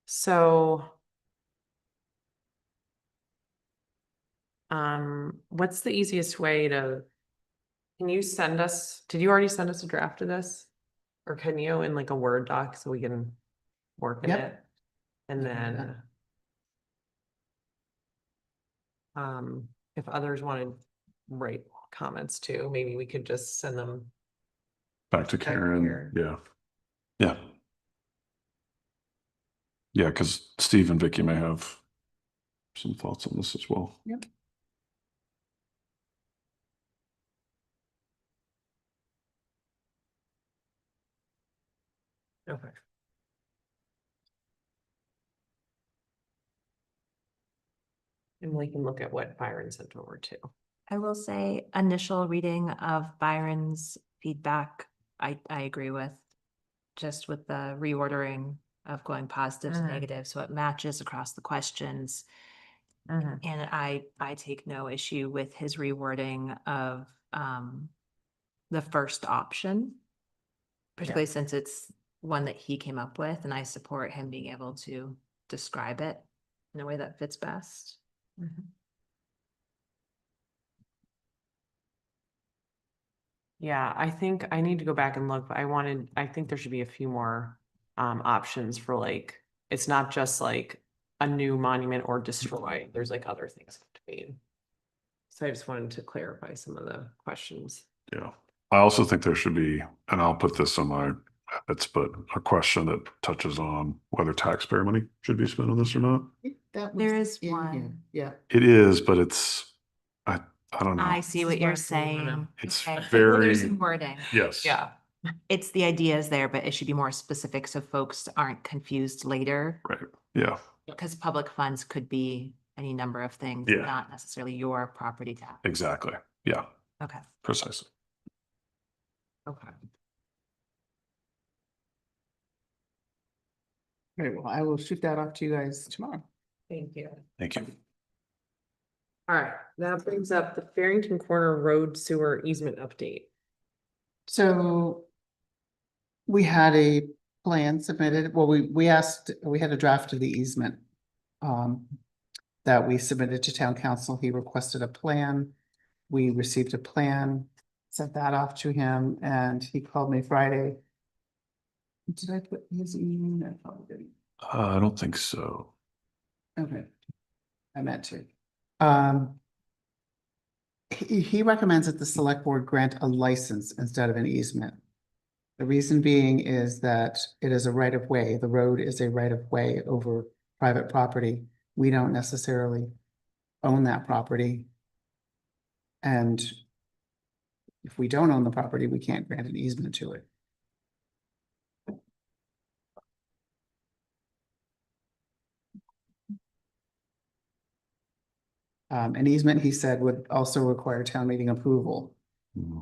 So. What's the easiest way to? Can you send us, did you already send us a draft of this? Or can you in like a Word doc so we can work in Yep. it? And I can do then. If others wanted to write comments too, maybe we could just send them. Back to Back Karen. here. Yeah. Yeah. Yeah, because Steve and Vicky may have some thoughts on this as well. Yep. Okay. And we can look at what Byron sent over too. I will say initial reading of Byron's feedback, I agree with. Just with the reordering of going positive to Mhm. negative, so it matches across the questions. Mhm. And I take no issue with his rewording of the first option. Particularly since it's one that he came up with, and I support him being able to describe it in a way that fits best. Yeah, I think I need to go back and look, but I think there should be a few more options for like, it's not just like a new monument or destroy, there's like other things to be. So I just wanted to clarify some of the questions. Yeah. I also think there should be, and I'll put this on my habits, but a question that touches on whether taxpayer money should be spent on this or not. That There was is in here. one. Yeah. It is, but it's, I don't know. I see This what is you're what I wanna know. saying. It's Okay. very- There's some wording. Yes. Yeah, It's the ideas there, but it should be more specific so folks aren't confused later. Right. Yeah. Because public funds could be any number of things, Yeah. not necessarily your property tax. Exactly. Yeah. Okay. Precisely. okay. Very well. I will shoot that off to you guys tomorrow. Thank you. Thank you. All right, that brings up the Farrington Corner Road Sewer Easement update. So we had a plan submitted, well, we asked, we had a draft of the easement that we submitted to town council. He requested a plan. We received a plan, sent that off to him, and he called me Friday. Did I put his email? I probably didn't. I don't think so. Okay. I meant to. He recommends that the select board grant a license instead of an easement. The reason being is that it is a right of way. The road is a right of way over private property. We don't necessarily own that property. And if we don't own the property, we can't grant an easement to it. An easement, he said, would also require town meeting approval. Hmm.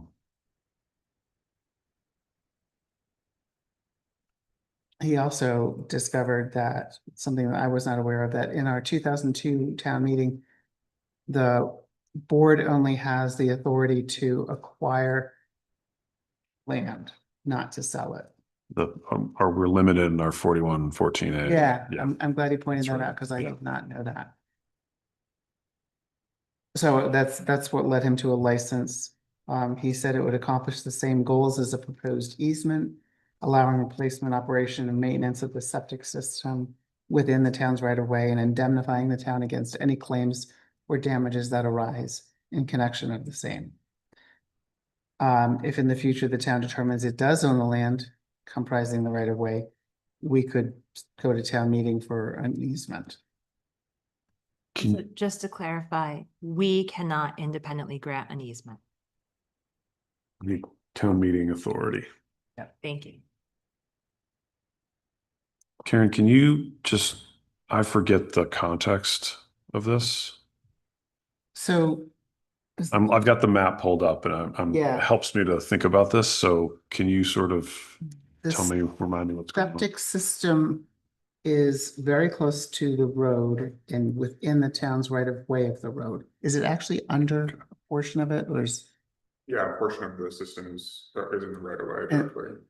he also discovered that, something that I was not aware of, that in our 2002 town meeting, the board only has the authority to acquire land, not to sell it. we're limited in our 4114A. Yeah, Yeah. I'm glad you pointed That's that right. out, because I Yeah. did not know that. So that's what led him to a license. He said it would accomplish the same goals as a proposed easement, allowing replacement, operation, and maintenance of the septic system within the town's right of way and indemnifying the town against any claims or damages that arise in connection of the same. If in the future the town determines it does own the land comprising the right of way, we could go to town meeting for an easement. So just to clarify, we cannot independently grant an easement. The town meeting authority. Thank you. Karen, can you just, I forget the context of this. So. I've got the map pulled up and Yeah. it helps me to think about this. So can you sort of tell This me, remind me what's going on? septic system is very close to the road and within the town's right of way of the road. Is it actually under a portion of it, or is? Yeah, a portion of the system is in the right of way And- directly.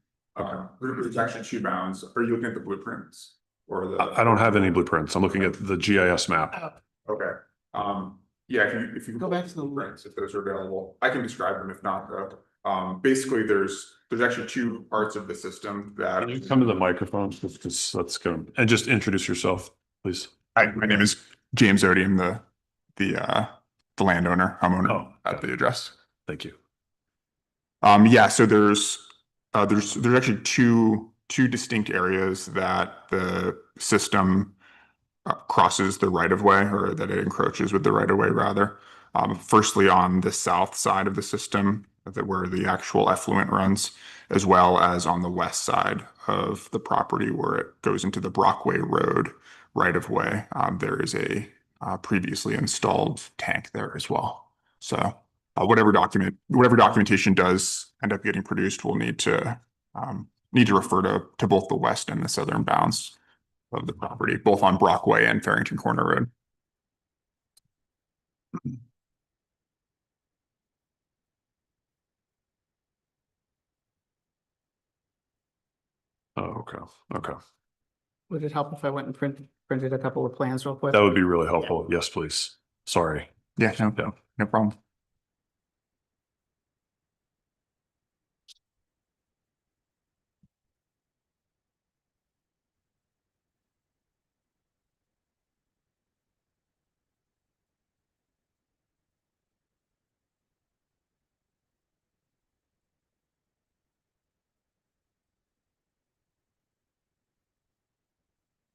There's actually two bounds. Are you looking at the blueprints? Or the? I don't have any blueprints. I'm looking at the GIS map. Okay, yeah, if you. Go back to the- Blueprints, if those are available, I can describe them if not, though. Basically, there's actually two parts of the system that. Can you come to the microphone? Because that's going to, and just introduce yourself, please. Hi, my name is James Odie. I'm the landowner, homeowner Oh, at the address. Thank you. Yeah, so there's actually two distinct areas that the system crosses the right of way, or that it encroaches with the right of way rather. Firstly, on the south side of the system, where the actual effluent runs, as well as on the west side of the property where it goes into the Brockway Road right of way. There is a previously installed tank there as well. So whatever documentation does end up getting produced will need to refer to both the west and the southern bounds of the property, both on Brockway and Farrington Corner Road. Oh, okay. Would it help if I went and printed a couple of plans real quick? That would be really helpful. Yes, please. Sorry. Yeah, Yeah. no problem.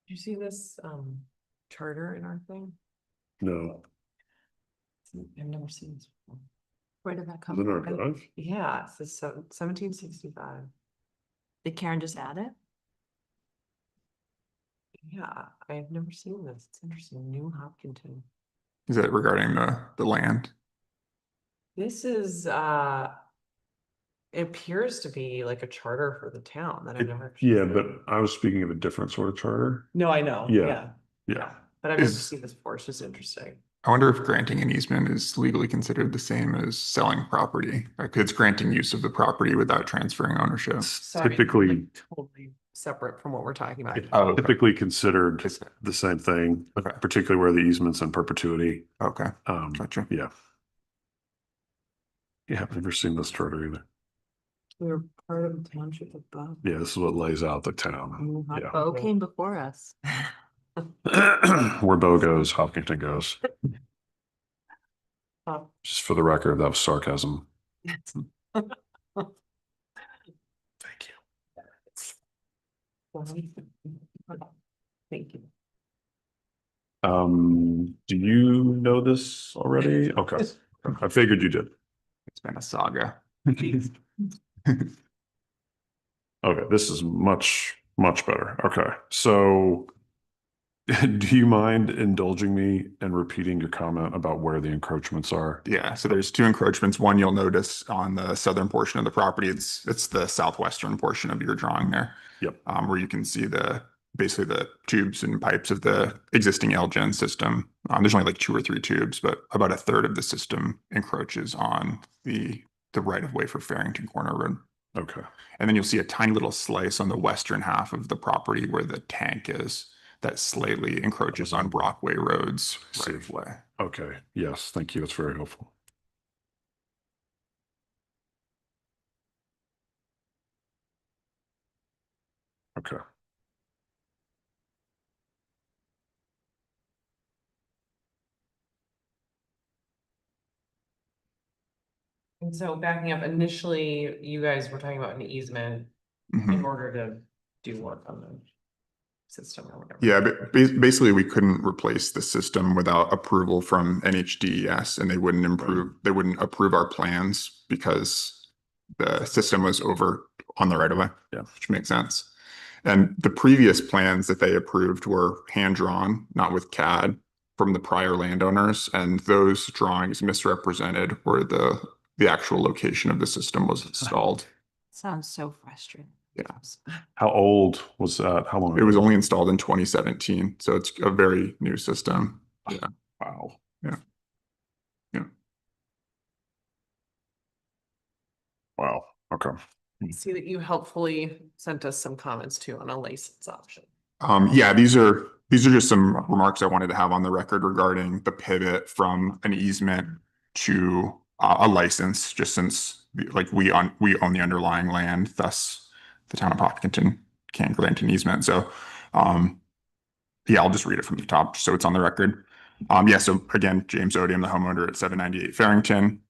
Did you see this charter in our thing? No. I've never seen this before. Where did that come Is it our from? drive? Yeah, it says 1765. Did Karen just add it? Yeah, I've never seen this. It's interesting. New Hopkinton. Is that regarding the land? This is it appears to be like a charter for the town that I've never. Yeah, but I was speaking of a different sort of charter. No, I know. Yeah. Yeah. But I've never Is- seen this before. It's just interesting. I wonder if granting an easement is legally considered the same as selling property. Like it's granting use of the property without transferring ownership. Sorry, Typically, like, totally separate from what we're talking about. Oh, okay. typically considered Is- the same thing, Okay. particularly where the easements in perpetuity. Okay, gotcha. Yeah. Yeah, I've never seen this charter either. We're part of the township above. Yeah, this is what lays out the town. New Yeah. Bo Hopkinton. came before us. Where Bo goes, Hopkinton goes. Oh. Just for the record, that was sarcasm. Thank you. Thank you. Do you know this already? Okay, I figured you did. It's been a saga. Okay, this is much better. Okay, so Do you mind indulging me and repeating your comment about where the encroachments are? Yeah, so there's two encroachments. One you'll notice on the southern portion of the property. It's the southwestern portion of your drawing there. Yep. Where you can see basically the tubes and pipes of the existing LGen system. There's only like 2 or 3 tubes, but about a third of the system encroaches on the right of way for Farrington Corner Road. Okay. And then you'll see a tiny little slice on the western half of the property where the tank is that slightly encroaches on Brockway Road's right of way. Okay. Yes. Thank you. That's very helpful. Okay. And so backing up, initially, you guys were talking about an easement in Mhm. order to do work on the system or whatever. Yeah, but basically we couldn't replace the system without approval from NHDES, and they wouldn't approve our plans because the system was over on the right of way. Yeah. Which makes sense. And the previous plans that they approved were hand-drawn, not with CAD, from the prior landowners, and those drawings misrepresented where the actual location of the system was installed. Sounds so frustrating. Yeah. How old was that? How long? It was only installed in 2017, so it's a very new system. Yeah. Wow. Yeah. Yeah. Wow. Okay. I see that you helpfully sent us some comments too on a license option. Yeah, these are just some remarks I wanted to have on the record regarding the pivot from an easement to a license, just since like we own the underlying land, thus the town of Hopkinton can't grant an easement. So, yeah, I'll just read it from the top so it's on the record. Yeah, so again, James Odium, the homeowner at 798 Farrington.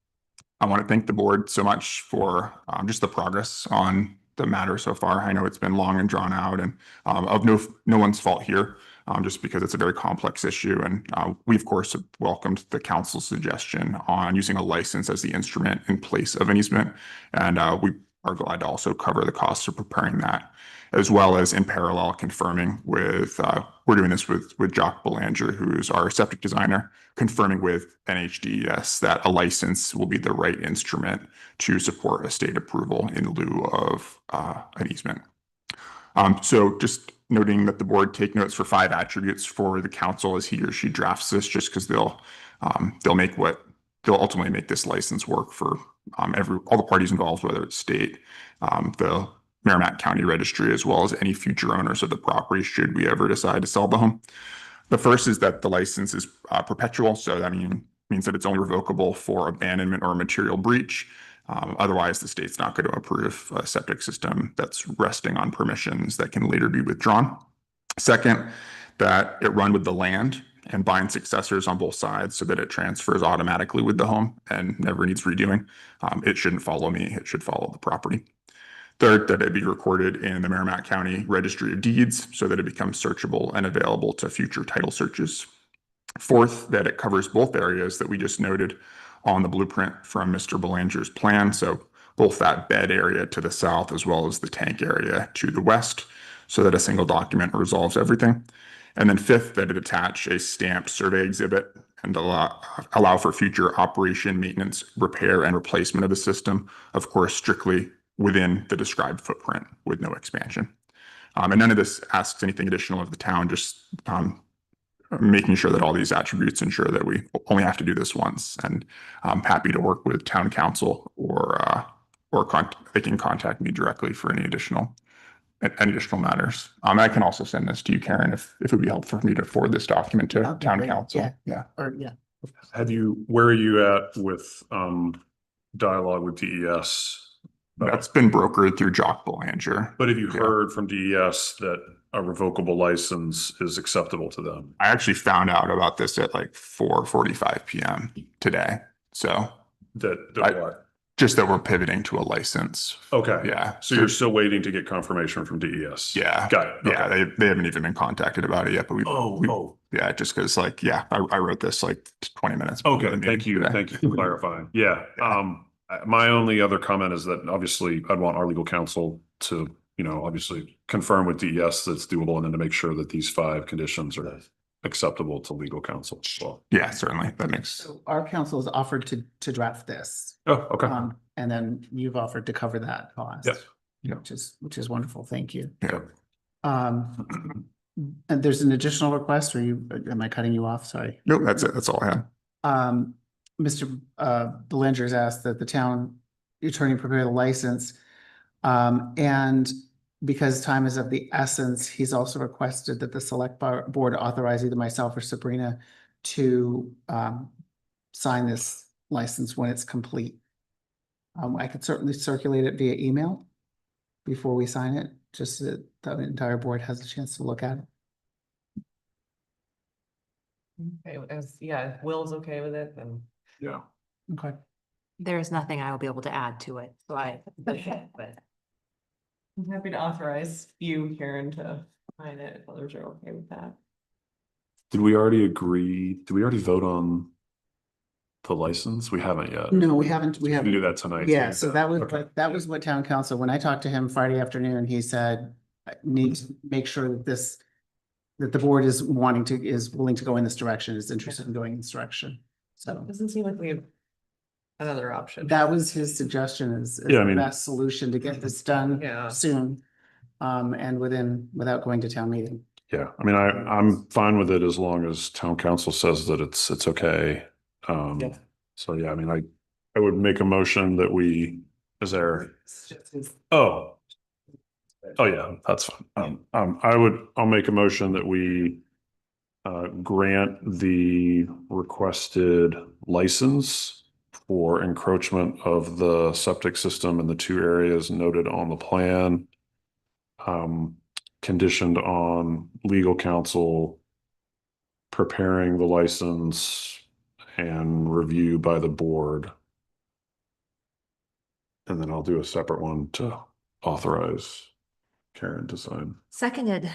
I want to thank the board so much for just the progress on the matter so far. I know it's been long and drawn out, and of no one's fault here, just because it's a very complex issue. And we, of course, have welcomed the council's suggestion on using a license as the instrument in place of an easement. And we are glad to also cover the costs of preparing that, as well as in parallel confirming with, we're doing this with Jacques Belanger, who's our septic designer, confirming with NHDES that a license will be the right instrument to support a state approval in lieu of an easement. So just noting that the board take notes for 5 attributes for the council as he or she drafts this, just because they'll ultimately make this license work for all the parties involved, whether it's state, the Merrimack County Registry, as well as any future owners of the property should we ever decide to sell the home. The first is that the license is perpetual, so that means that it's only revocable for abandonment or material breach. Otherwise, the state's not going to approve a septic system that's resting on permissions that can later be withdrawn. Second, that it run with the land and bind successors on both sides so that it transfers automatically with the home and never needs redoing. It shouldn't follow me, it should follow the property. Third, that it be recorded in the Merrimack County Registry of Deeds so that it becomes searchable and available to future title searches. Fourth, that it covers both areas that we just noted on the blueprint from Mr. Belanger's plan. So both that bed area to the south as well as the tank area to the west, so that a single document resolves everything. And then fifth, that it attach a stamped survey exhibit and allow for future operation, maintenance, repair, and replacement of the system, of course, strictly within the described footprint with no expansion. And none of this asks anything additional of the town, just making sure that all these attributes ensure that we only have to do this once. And I'm happy to work with town council or they can contact me directly for any additional matters. I can also send this to you, Karen, if it would be helpful for me to forward this document to That'd be town great. council. Yeah. Yeah. Where are you at with dialogue with DES? That's been brokered through Jacques Belanger. But have you Yeah. heard from DES that a revocable license is acceptable to them? I actually found out about this at like 4:45 p.m. today. So That I- what? just that we're pivoting to a license. Okay. Yeah. So you're still waiting to get confirmation from DES? Yeah. Got it. Yeah. Okay. They haven't even been contacted about it yet, but Oh, yeah, just because like, yeah, I wrote this like 20 minutes. before okay. the meeting Thank you. today. Thank you for clarifying. Yeah. Yeah. My only other comment is that obviously I'd want our legal counsel to, obviously confirm with DES that it's doable and then to make sure that these 5 conditions are acceptable to legal counsel as well. Yeah, certainly. That makes, So our council has offered to draft this. Oh, okay. And then you've offered to cover that cost. Yes. Yeah. Which is wonderful. Thank you. yeah. And there's an additional request, or am I cutting you off? Sorry. Nope, that's it. That's all I had. Mr. Belenger's asked that the town attorney prepare the license. And because time is of the essence, he's also requested that the select board authorize either myself or Sabrina to sign this license when it's complete. I could certainly circulate it via email before we sign it, just so that the entire board has a chance to look at it. Okay, yeah, Will's okay with it, then. Yeah. Okay. There's nothing I will be able to add to it, so but I'm happy to authorize you, Karen, to sign it if others are okay with that. Did we already vote on the license? We haven't yet. No, we haven't, we We can do haven't. that tonight. Yeah, so that was, Okay. that was what town council, when I talked to him Friday afternoon, he said, I need to make sure that that the board is willing to go in this direction, is interested in going in this direction. So Doesn't seem like we have another option. that was his suggestion is Yeah, I the mean- best solution to get this done Yeah. soon. And without going to town meeting. Yeah, I mean, I'm fine with it as long as town council says that it's okay. Yeah. So yeah, I mean, I would make a motion that oh yeah, that's fine. I'll make a motion that we grant the requested license for encroachment of the septic system in the 2 areas noted on the plan. Conditioned on legal counsel preparing the license and review by the board. And then I'll do a separate one to authorize Karen to sign. seconded.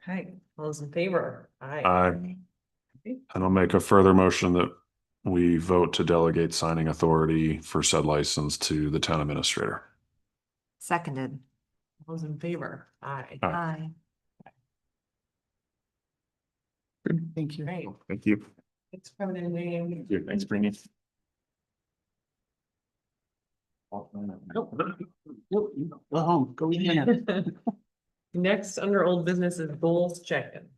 Okay, all those in favor? Aye. And I'll make a further motion that we vote to delegate signing authority for said license to the town administrator. Seconded. All those in favor? Aye. Aye. Aye. Thank you. Great. Thank you. Thanks for coming in, Wayne. Thanks, Brittany. Go home, go eat dinner. Next, under old business is Bowles Chicken.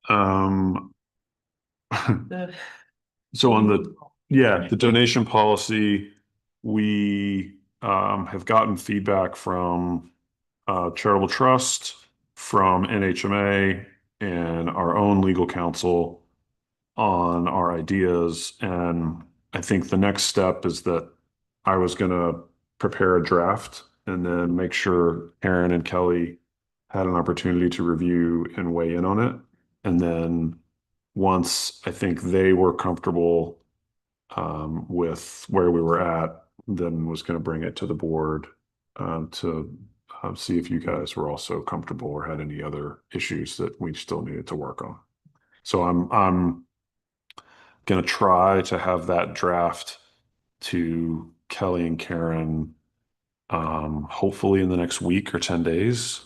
Um, The- so on the donation policy, we have gotten feedback from Charitable Trust, from NHMA, and our own legal counsel on our ideas. And I think the next step is that I was gonna prepare a draft and then make sure Aaron and Kelly had an opportunity to review and weigh in on it. And then once I think they were comfortable with where we were at, then was going to bring it to the board to see if you guys were also comfortable or had any other issues that we still needed to work on. So I'm going to try to have that draft to Kelly and Karen hopefully in the next week or 10 days.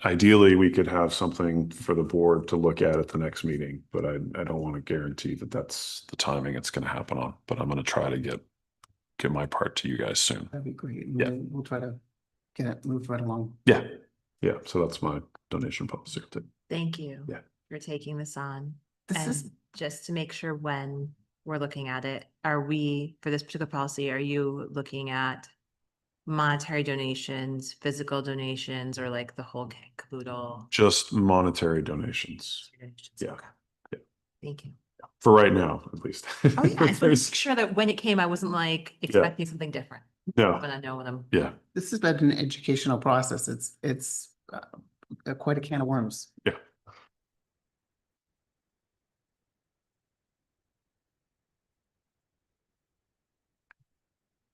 Ideally, we could have something for the board to look at the next meeting, but I don't want to guarantee that that's the timing it's going to happen on, but I'm going to try to get my part to you guys soon. That'd be great. Yeah. We'll try to get it moved right along. Yeah. Yeah. So that's my donation policy. Thank you. Yeah. For taking this on. This is, And just to make sure when we're looking at it, are we, for this particular policy, are you looking at monetary donations, physical donations, or like the whole kit caboodle? Just monetary donations Yeah. Okay. Yeah. Thank you. for right now, at least. Oh, yeah, I just wanted to There's- make sure that when it came, I wasn't like expecting something different. No, But I know what I'm. yeah, this has been an educational process. It's quite a can of worms. yeah.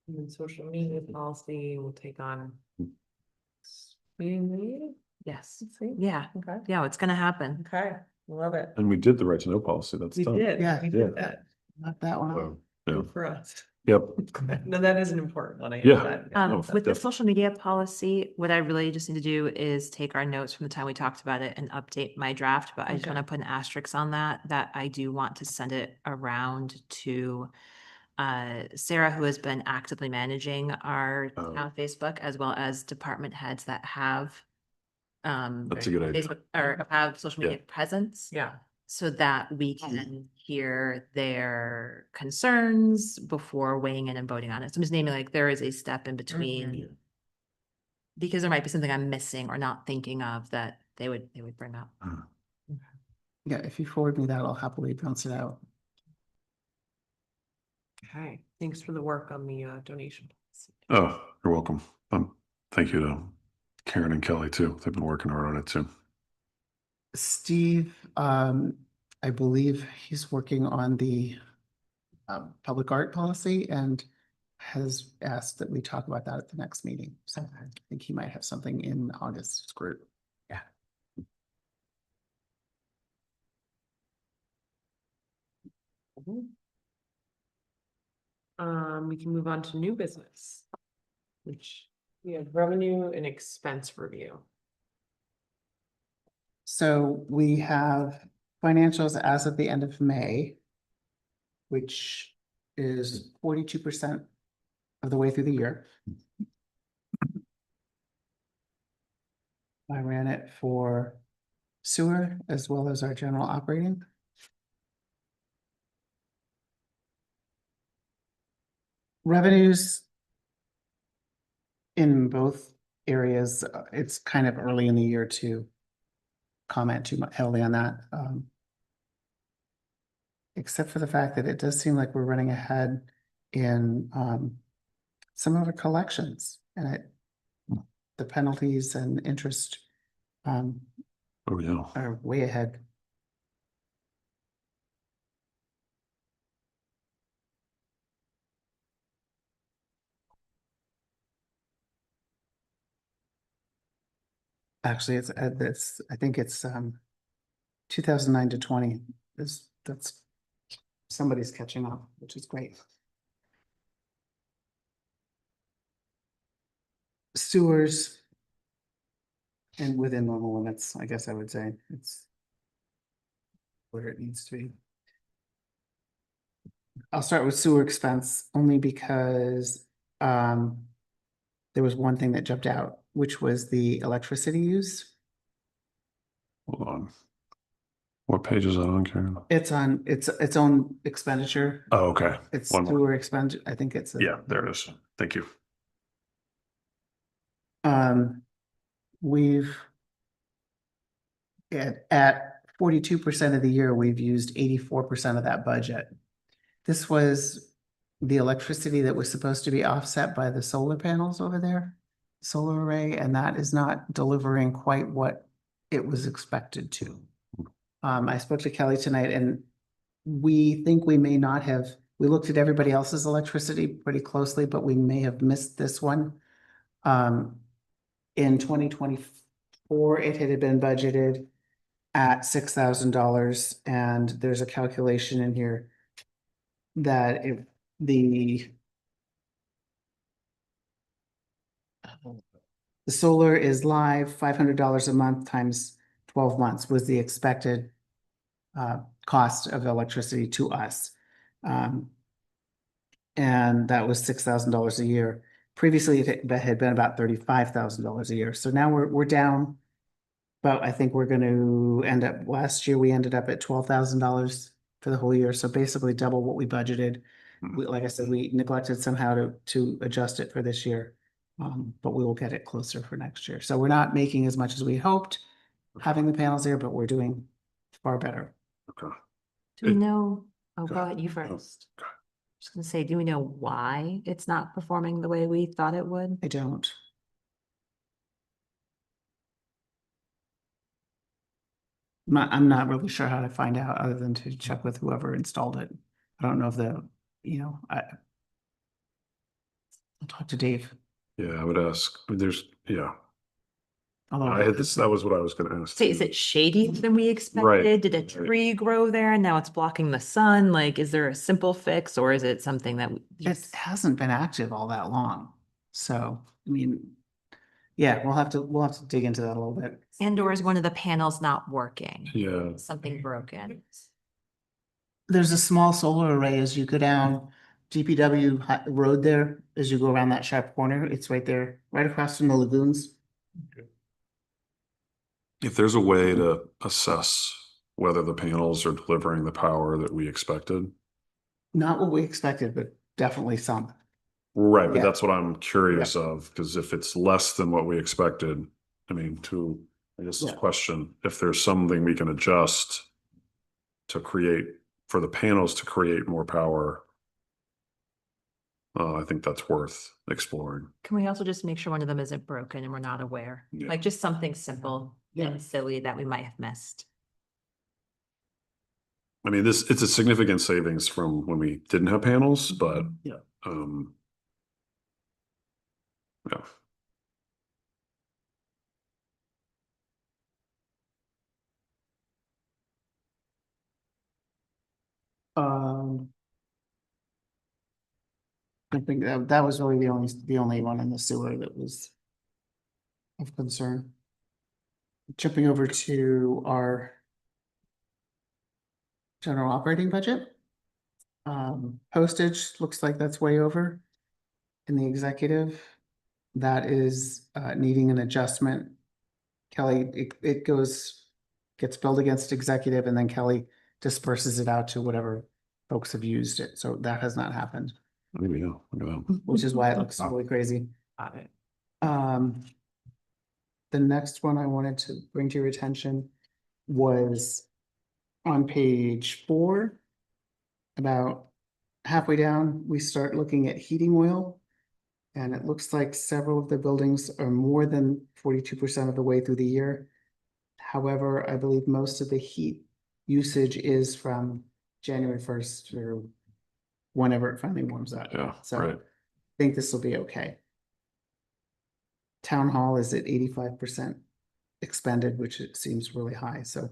And then social media policy will take on. Hmm. Meeting. Yes. Let's see. Yeah. Okay. Yeah, it's gonna happen. Okay. Love it. And we did the right to know policy. That's We done. did. Yeah. We Yeah. did that. Not that one. So, yeah. Good for us. Yep. No, that is an important one. I Yeah. that. No, With the def- social media policy, what I really just need to do is take our notes from the time we talked about it and update my draft, but I just Okay. want to put an asterisk on that I do want to send it around to Sarah, who has been actively managing our Oh. town Facebook, as well as department heads that have That's a good idea. Facebook or have social Yeah. media presence. Yeah. So that we can hear their concerns before weighing in and voting on it. So I'm just naming like there is a step in between. Because there might be something I'm missing or not thinking of that they would bring up. Yeah, if you forward me that, I'll happily bounce it out. Okay, thanks for the work on the donation. Oh, you're welcome. Thank you to Karen and Kelly too. They've been working hard on it too. Steve, I believe he's working on the public art policy and has asked that we talk about that at the next meeting. So I think he might have something in August. It's great. Yeah. We can move on to new business, which we have revenue and expense review. So we have financials as of the end of May, which is 42% of the way through the year. I ran it for sewer as well as our general operating. Revenues in both areas, it's kind of early in the year to comment too much heavily on that. Except for the fact that it does seem like we're running ahead in some of our collections and the penalties and interest Oh, yeah. are way ahead. Actually, it's I think it's 2009 to 20 that's somebody's catching up, which is great. Sewers and within normal limits, I guess I would say it's where it needs to be. I'll start with sewer expense only because there was one thing that jumped out, which was the electricity use. Hold on. What page is that on, Karen? It's on its own expenditure. Oh, okay. It's One more. sewer expenditure. I think it's Yeah, there it is. Thank you. We've at 42% of the year, we've used 84% of that budget. This was the electricity that was supposed to be offset by the solar panels over there, solar array, and that is not delivering quite what it was expected to. I spoke to Kelly tonight and we think we may not have, we looked at everybody else's electricity pretty closely, but we may have missed this one. In 2024, it had been budgeted at $6,000 and there's a calculation in here that if the solar is live, $500 a month times 12 months was the expected cost of electricity to us. And that was $6,000 a year. Previously, it had been about $35,000 a year. So now we're down. But I think we're going to end up, last year, we ended up at $12,000 for the whole year. So basically double what we budgeted. Like I said, we neglected somehow to adjust it for this year. But we will get it closer for next year. So we're not making as much as we hoped having the panels there, but we're doing far better. Okay. Do we It- know, oh, Go go ahead. ahead, you Go. first. Just gonna say, do we know why it's not performing the way we thought it would? I don't. I'm not really sure how to find out other than to check with whoever installed it. I don't know if I'll talk to Dave. Yeah, I would ask, there's, yeah. Although I had this, that was what I was gonna ask. So is too. it shadier than we expected? Did a tree grow there and now it's blocking the sun? Like, is there a simple fix or is it something that? It just- hasn't been active all that long. So, I mean, yeah, we'll have to dig into that a little bit. And or is one of the panels not working? Yeah, Something broken? There's a small solar array as you go down GPW road there, as you go around that sharp corner. It's right there, right across from the lagoons. if there's a way to assess whether the panels are delivering the power that we expected. Not what we expected, but definitely some. Right, but Yeah. that's what I'm curious of, because if it's less than what we expected, I mean, I guess this Yeah. question, if there's something we can adjust to create, for the panels to create more power, I think that's worth exploring. Can we also just make sure one of them isn't broken and we're not aware? Yeah. Like just something simple Yeah. and silly that we might have missed. I mean, it's a significant savings from when we didn't have panels, but, Yeah. yeah. Um. I think that was really the only one in the sewer that was of concern. Jumping over to our general operating budget. Postage looks like that's way over in the executive. That is needing an adjustment. Kelly, it gets billed against executive and then Kelly disperses it out to whatever folks have used it. So that has not happened, Maybe, yeah, look at that. which is why it looks really crazy. Got it. The next one I wanted to bring to your attention was on page 4. About halfway down, we start looking at heating oil. And it looks like several of the buildings are more than 42% of the way through the year. However, I believe most of the heat usage is from January 1st through whenever it finally warms up. Yeah, So right. I think this will be okay. Town hall is at 85% expended, which it seems really high, so.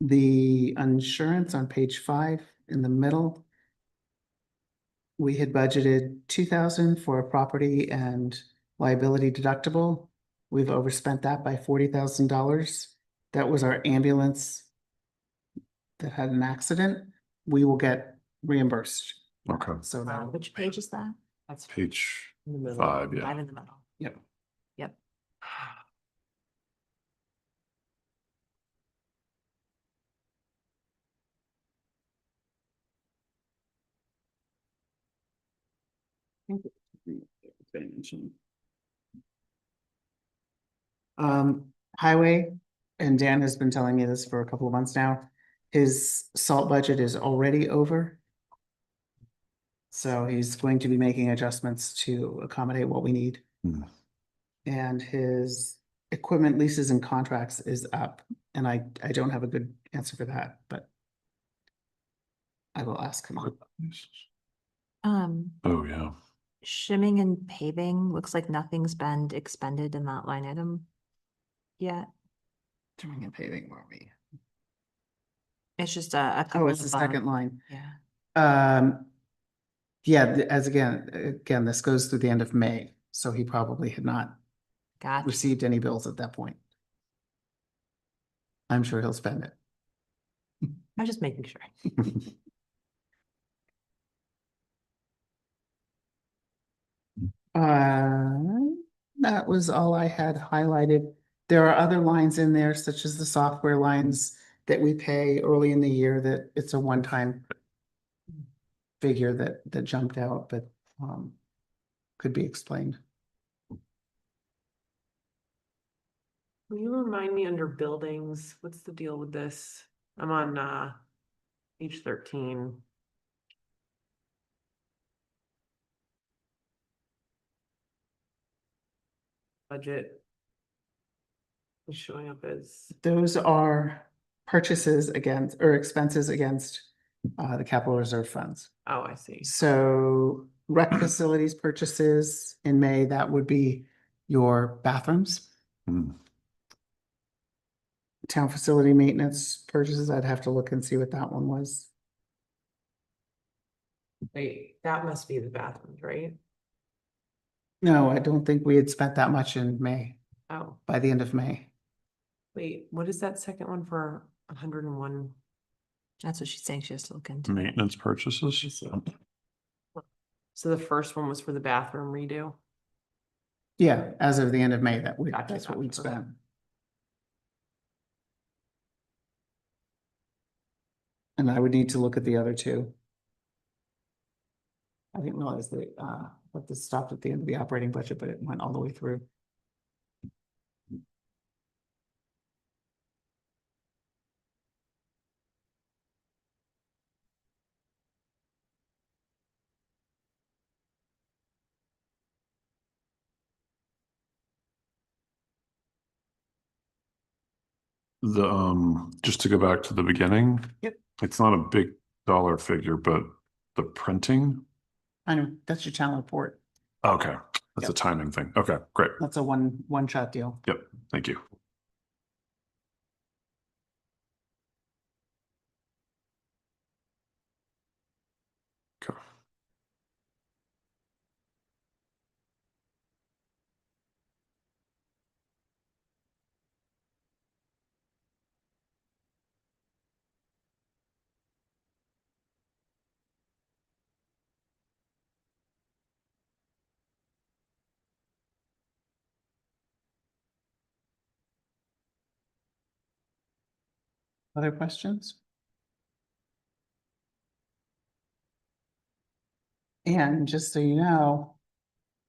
The insurance on page 5 in the middle. We had budgeted 2,000 for a property and liability deductible. We've overspent that by $40,000. That was our ambulance that had an accident. We will get reimbursed. Okay, So that, Which page is that? That's page in the middle. 5, yeah. Five in the middle. yep. Yep. Highway, and Dan has been telling me this for a couple of months now. His salt budget is already over. So he's going to be making adjustments to accommodate what we need. Hmm. And his equipment leases and contracts is up, and I don't have a good answer for that, but I will ask him. Oh, yeah. Shimming and paving, looks like nothing's been expended in that line item yet. Doing and paving, where are we? It's just a. Oh, couple it's the of, second line. Yeah. Yeah, as again, this goes through the end of May, so he probably had not Gotcha. received any bills at that point. I'm sure he'll spend it. I'm just making sure. That was all I had highlighted. There are other lines in there, such as the software lines that we pay early in the year, that it's a one-time figure that jumped out, but could be explained. Will you remind me under buildings, what's the deal with this? I'm on page 13. Budget is showing up as, Those are purchases against, or expenses against the capital reserve funds. Oh, I see. So rec facilities purchases in May, that would be your bathrooms. Hmm. Town facility maintenance purchases, I'd have to look and see what that one was. Wait, that must be the bathrooms, right? No, I don't think we had spent that much in May, Oh, by the end of May. wait, what is that second one for 101? That's what she's saying. She has to look into. Maintenance purchases? So the first one was for the bathroom redo? Yeah, as of the end of May, Gotcha, that's what we'd gotcha. spent. And I would need to look at the other two. I didn't realize that this stopped at the end of the operating budget, but it went all the way through. The, just to go back to the beginning. Yep. It's not a big dollar figure, but the printing, I know, that's your town report. okay, that's a Yep. timing thing. Okay, great. That's a one-shot deal. Yep, thank you. Okay. Other questions? And just so you know,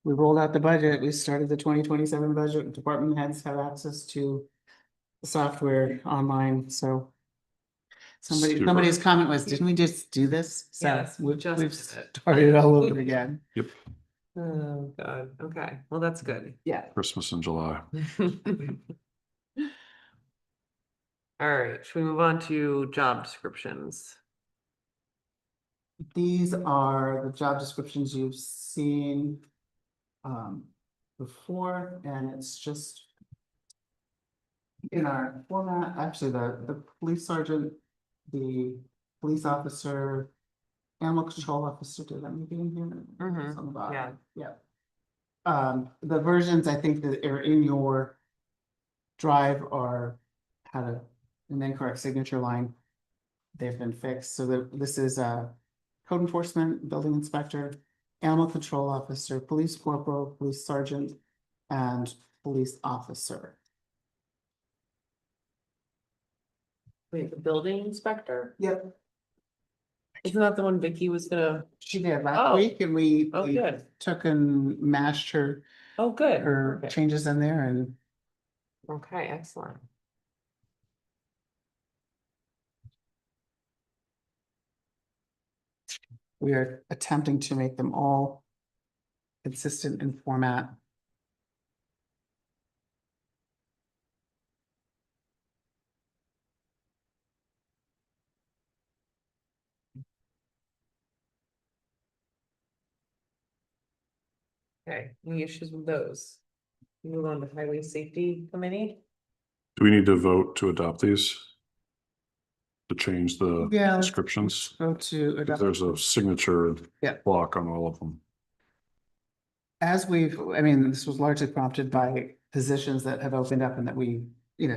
we rolled out the budget, we started the 2027 budget, department heads have access to the software online, so. Super. Somebody's comment was, didn't we just do this? So Yes, we we've just we've did it. started it all over again. Oh, God, okay, well, that's good. Yeah. Christmas in July. All right, should we move on to job descriptions? These are the job descriptions you've seen before, and it's just in our format, actually, the police sergeant, the police officer, animal control officer, did that maybe in here? Mhm, It's on the bottom. yeah. The versions I think that are in your drive are had an incorrect signature line. They've been fixed, so this is code enforcement, building inspector, animal control officer, police corporal, police sergeant, and police officer. Wait, the building inspector? Yep. Isn't that the one Vicky was gonna? She did last Oh. week, and we Oh, good. took and mashed her Oh, good. her Perfect. changes in there, and Okay, excellent. we are attempting to make them all consistent in format. Okay, any issues with those? Move on to highway safety committee? Do we need to vote to adopt these? To change the Yeah, let's descriptions? Go to adopt. There's a signature Yeah. block on all of them. As I mean, this was largely prompted by positions that have opened up and that we,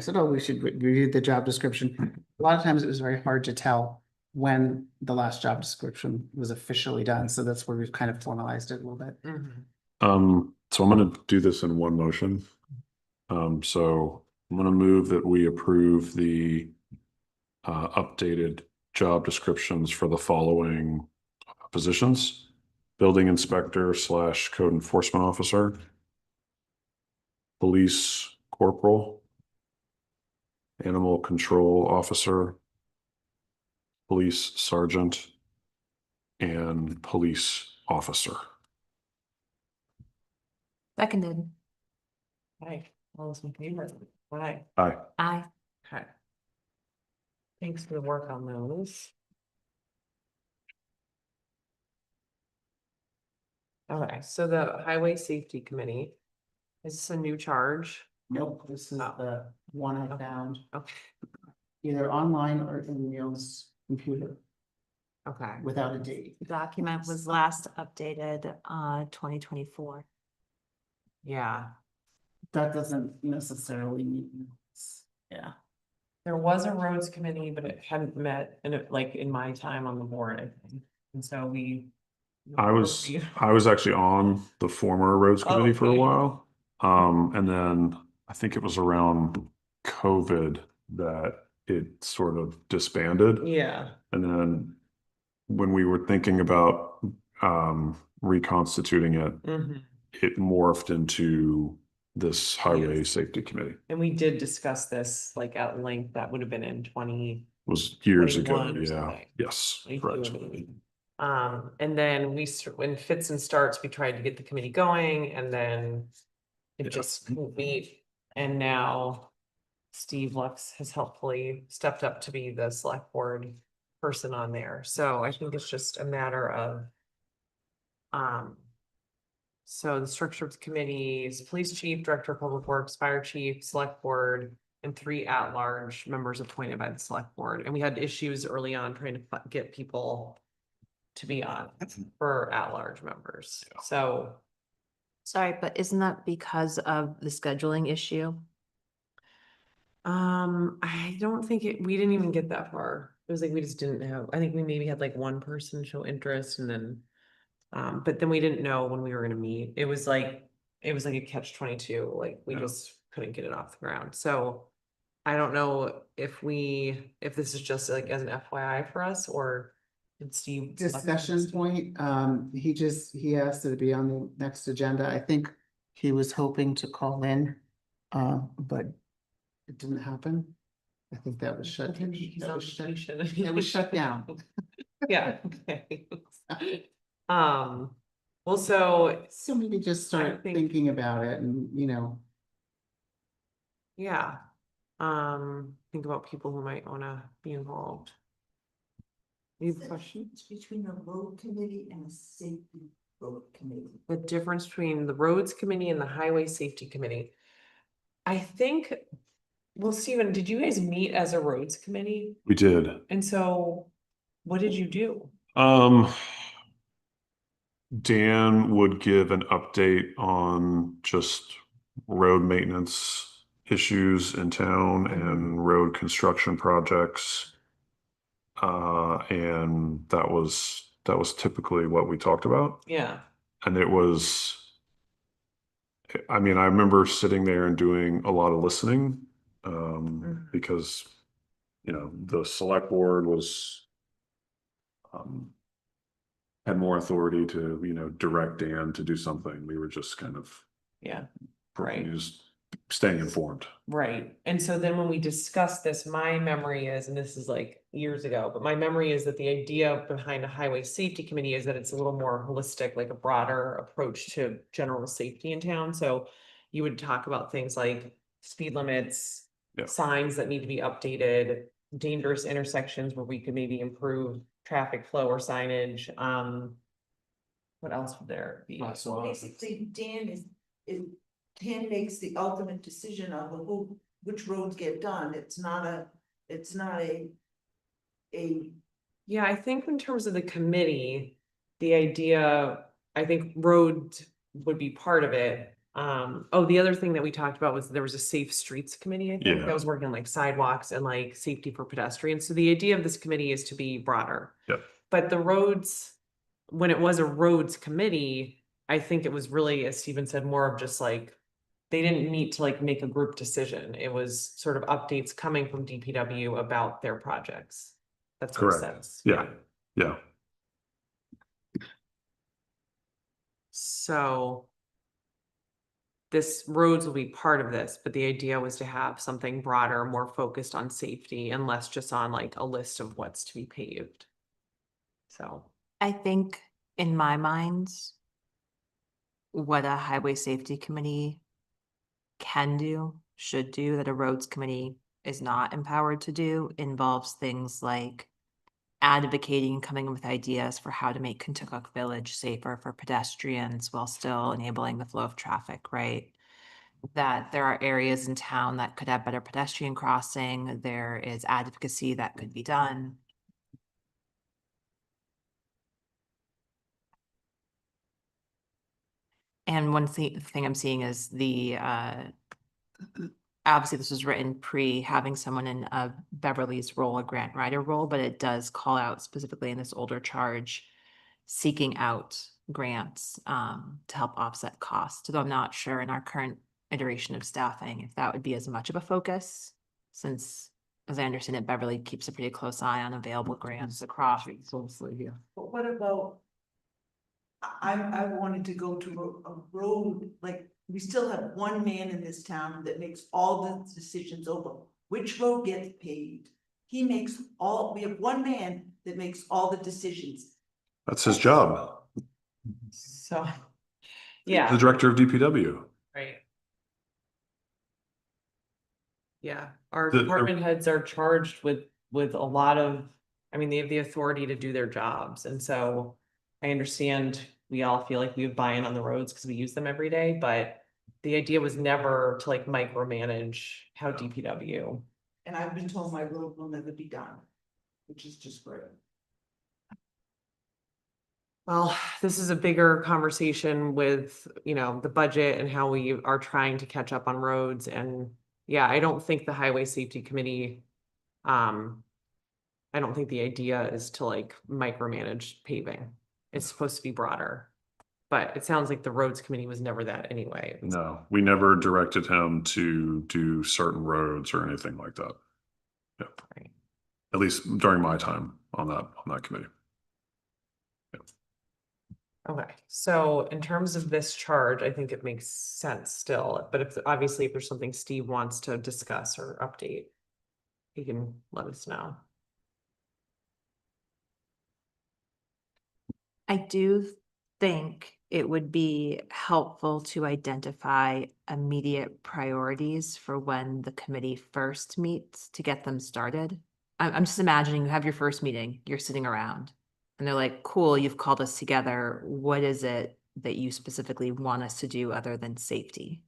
said, oh, we should review the job description. A lot of times it was very hard to tell when the last job description was officially done, so that's where we've kind of formalized it a little bit. So I'm gonna do this in one motion. So I'm gonna move that we approve the updated job descriptions for the following positions. Building inspector / code enforcement officer. Police corporal. Animal control officer. Police sergeant. And police officer. Seconded. Hi, all those in favor? Hi, Aye. Aye. okay. Thanks for the work on those. Okay, so the Highway Safety Committee, is this a new charge? Nope, this is Oh. the one I found, Okay, either online or in Neil's computer okay. without a date. Document was last updated, 2024. Yeah, That doesn't necessarily mean, yeah. there was a roads committee, but it hadn't met in it, like in my time on the board, I think. And so we. I was actually on the former roads committee for a Okay. while. And then I think it was around COVID that it sort of disbanded. Yeah, And then when we were thinking about reconstituting it, mhm. it morphed into this highway Yes. safety committee. And we did discuss this like at length. That would have been in 20. It was years ago, 21 or yeah, something. yes, 22 correct. maybe. And then when fits and starts, we tried to get the committee going and then it Yeah. just couldn't meet. And now Steve Lux has helpfully stepped up to be the select board person on there. So I think it's just a matter of so the structure of the committees, police chief, director of public works, fire chief, select board, and 3 at-large members appointed by the select board. And we had issues early on trying to get people to be on for at-large members. Yeah. So, Sorry, but isn't that because of the scheduling issue? I don't think we didn't even get that far. It was like, we just didn't have, I think we maybe had like one person show interest and then, but then we didn't know when we were gonna meet. It was like a catch-22, like we Yeah. just couldn't get it off the ground. So I don't know if this is just like as an FYI for us or did Steve? Discussion point, he asked it to be on the next agenda. I think he was hoping to call in, but it didn't happen. I think that was shut. He's that on was shut- vacation. It was shut down. Yeah, okay. Well, so, So maybe just start think- thinking about it and, yeah. Think about people who might wanna be involved. You have a question? It's between a road committee and a safety road committee. The difference between the roads committee and the highway safety committee. I think, well, Stephen, did you guys meet as a roads committee? We did. And so what did you do? Dan would give an update on just road maintenance issues in town and road construction projects. And that was typically what we talked about. Yeah, And it was, I mean, I remember sitting there and doing a lot of listening, Mhm. because, the select board was, had more authority to, direct Dan to do something. We were just kind of yeah. Right. just staying informed. Right. And so then when we discussed this, my memory is, and this is like years ago, but my memory is that the idea behind a highway safety committee is that it's a little more holistic, like a broader approach to general safety in town. So you would talk about things like speed limits, Yeah. signs that need to be updated, dangerous intersections where we could maybe improve traffic flow or signage. What else would there be? So basically, Dan makes the ultimate decision of which roads get done. It's not a. Yeah, I think in terms of the committee, the idea, I think roads would be part of it. The other thing that we talked about was there was a safe streets committee, I think, Yeah. that was working on like sidewalks and like safety for pedestrians. So the idea of this committee is to be broader. Yep. But the roads, when it was a roads committee, I think it was really, as Stephen said, more of just like, they didn't need to like make a group decision. It was sort of updates coming from DPW about their projects. That's what it Correct. says. Yeah. Yeah. So this roads will be part of this, but the idea was to have something broader, more focused on safety and less just on like a list of what's to be paved. So, I think in my mind, what a highway safety committee can do, should do, that a roads committee is not empowered to do, involves things like advocating and coming up with ideas for how to make Kentucky Village safer for pedestrians while still enabling the flow of traffic, right? That there are areas in town that could have better pedestrian crossing. There is advocacy that could be done. And one thing I'm seeing is the, obviously this was written pre having someone in Beverly's role, a grant writer role, but it does call out specifically in this older charge, seeking out grants to help offset costs. So I'm not sure in our current iteration of staffing, if that would be as much of a focus, since as I understand it, Beverly keeps a pretty close eye on available grants across. Closely, yeah. But what about? I wanted to go to a road, like, we still have one man in this town that makes all the decisions over which road gets paved. He makes we have one man that makes all the decisions. That's his job. So, The yeah, director of DPW. right. Yeah, our The- department heads are charged with a lot of, I mean, they have the authority to do their jobs, and so I understand we all feel like we have buy-in on the roads because we use them every day, but the idea was never to like micromanage how DPW. And I've been told my road will never be done, which is just great. Well, this is a bigger conversation with, the budget and how we are trying to catch up on roads, and yeah, I don't think the Highway Safety Committee, I don't think the idea is to like micromanage paving. It's supposed to be broader. But it sounds like the roads committee was never that anyway. No, we never directed him to do certain roads or anything like that. Yeah. Right. At least during my time on that committee. Okay, so in terms of this charge, I think it makes sense still, but if there's something Steve wants to discuss or update, he can let us know. I do think it would be helpful to identify immediate priorities for when the committee first meets to get them started. I'm just imagining you have your first meeting, you're sitting around, and they're like, cool, you've called us together. What is it that you specifically want us to do other than safety?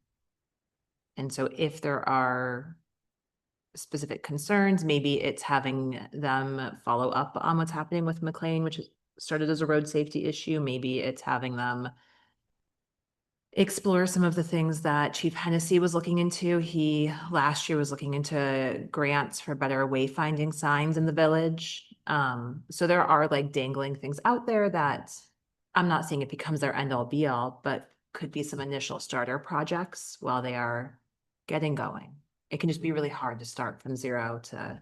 And so if there are specific concerns, maybe it's having them follow up on what's happening with McLean, which is started as a road safety issue. Maybe it's having them explore some of the things that Chief Hennessy was looking into. He last year was looking into grants for better wayfinding signs in the village. So there are like dangling things out there that I'm not saying it becomes their end all be all, but could be some initial starter projects while they are getting going. It can just be really hard to start from zero to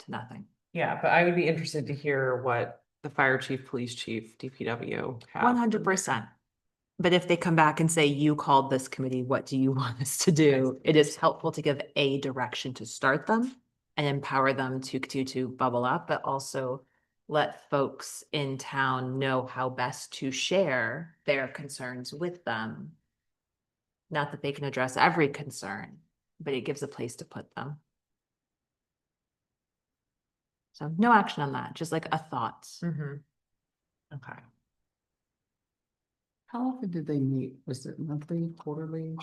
nothing. Yeah, but I would be interested to hear what the fire chief, police chief, DPW have. 100%. But if they come back and say, you called this committee, what do you want us to do? It is helpful to give a direction to start them and empower them to bubble up, but also let folks in town know how best to share their concerns with them. Not that they can address every concern, but it gives a place to put them. So no action on that, just like a thought. Mhm. Okay. How often did they meet? Was it monthly, quarterly?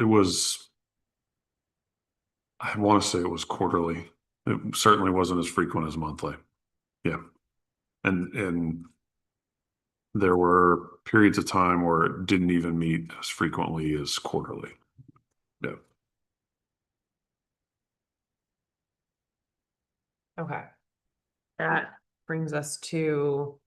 It was, I want to say it was quarterly. It certainly wasn't as frequent as monthly. Yeah. And there were periods of time where it didn't even meet as frequently as quarterly. Yeah. Okay. That brings us to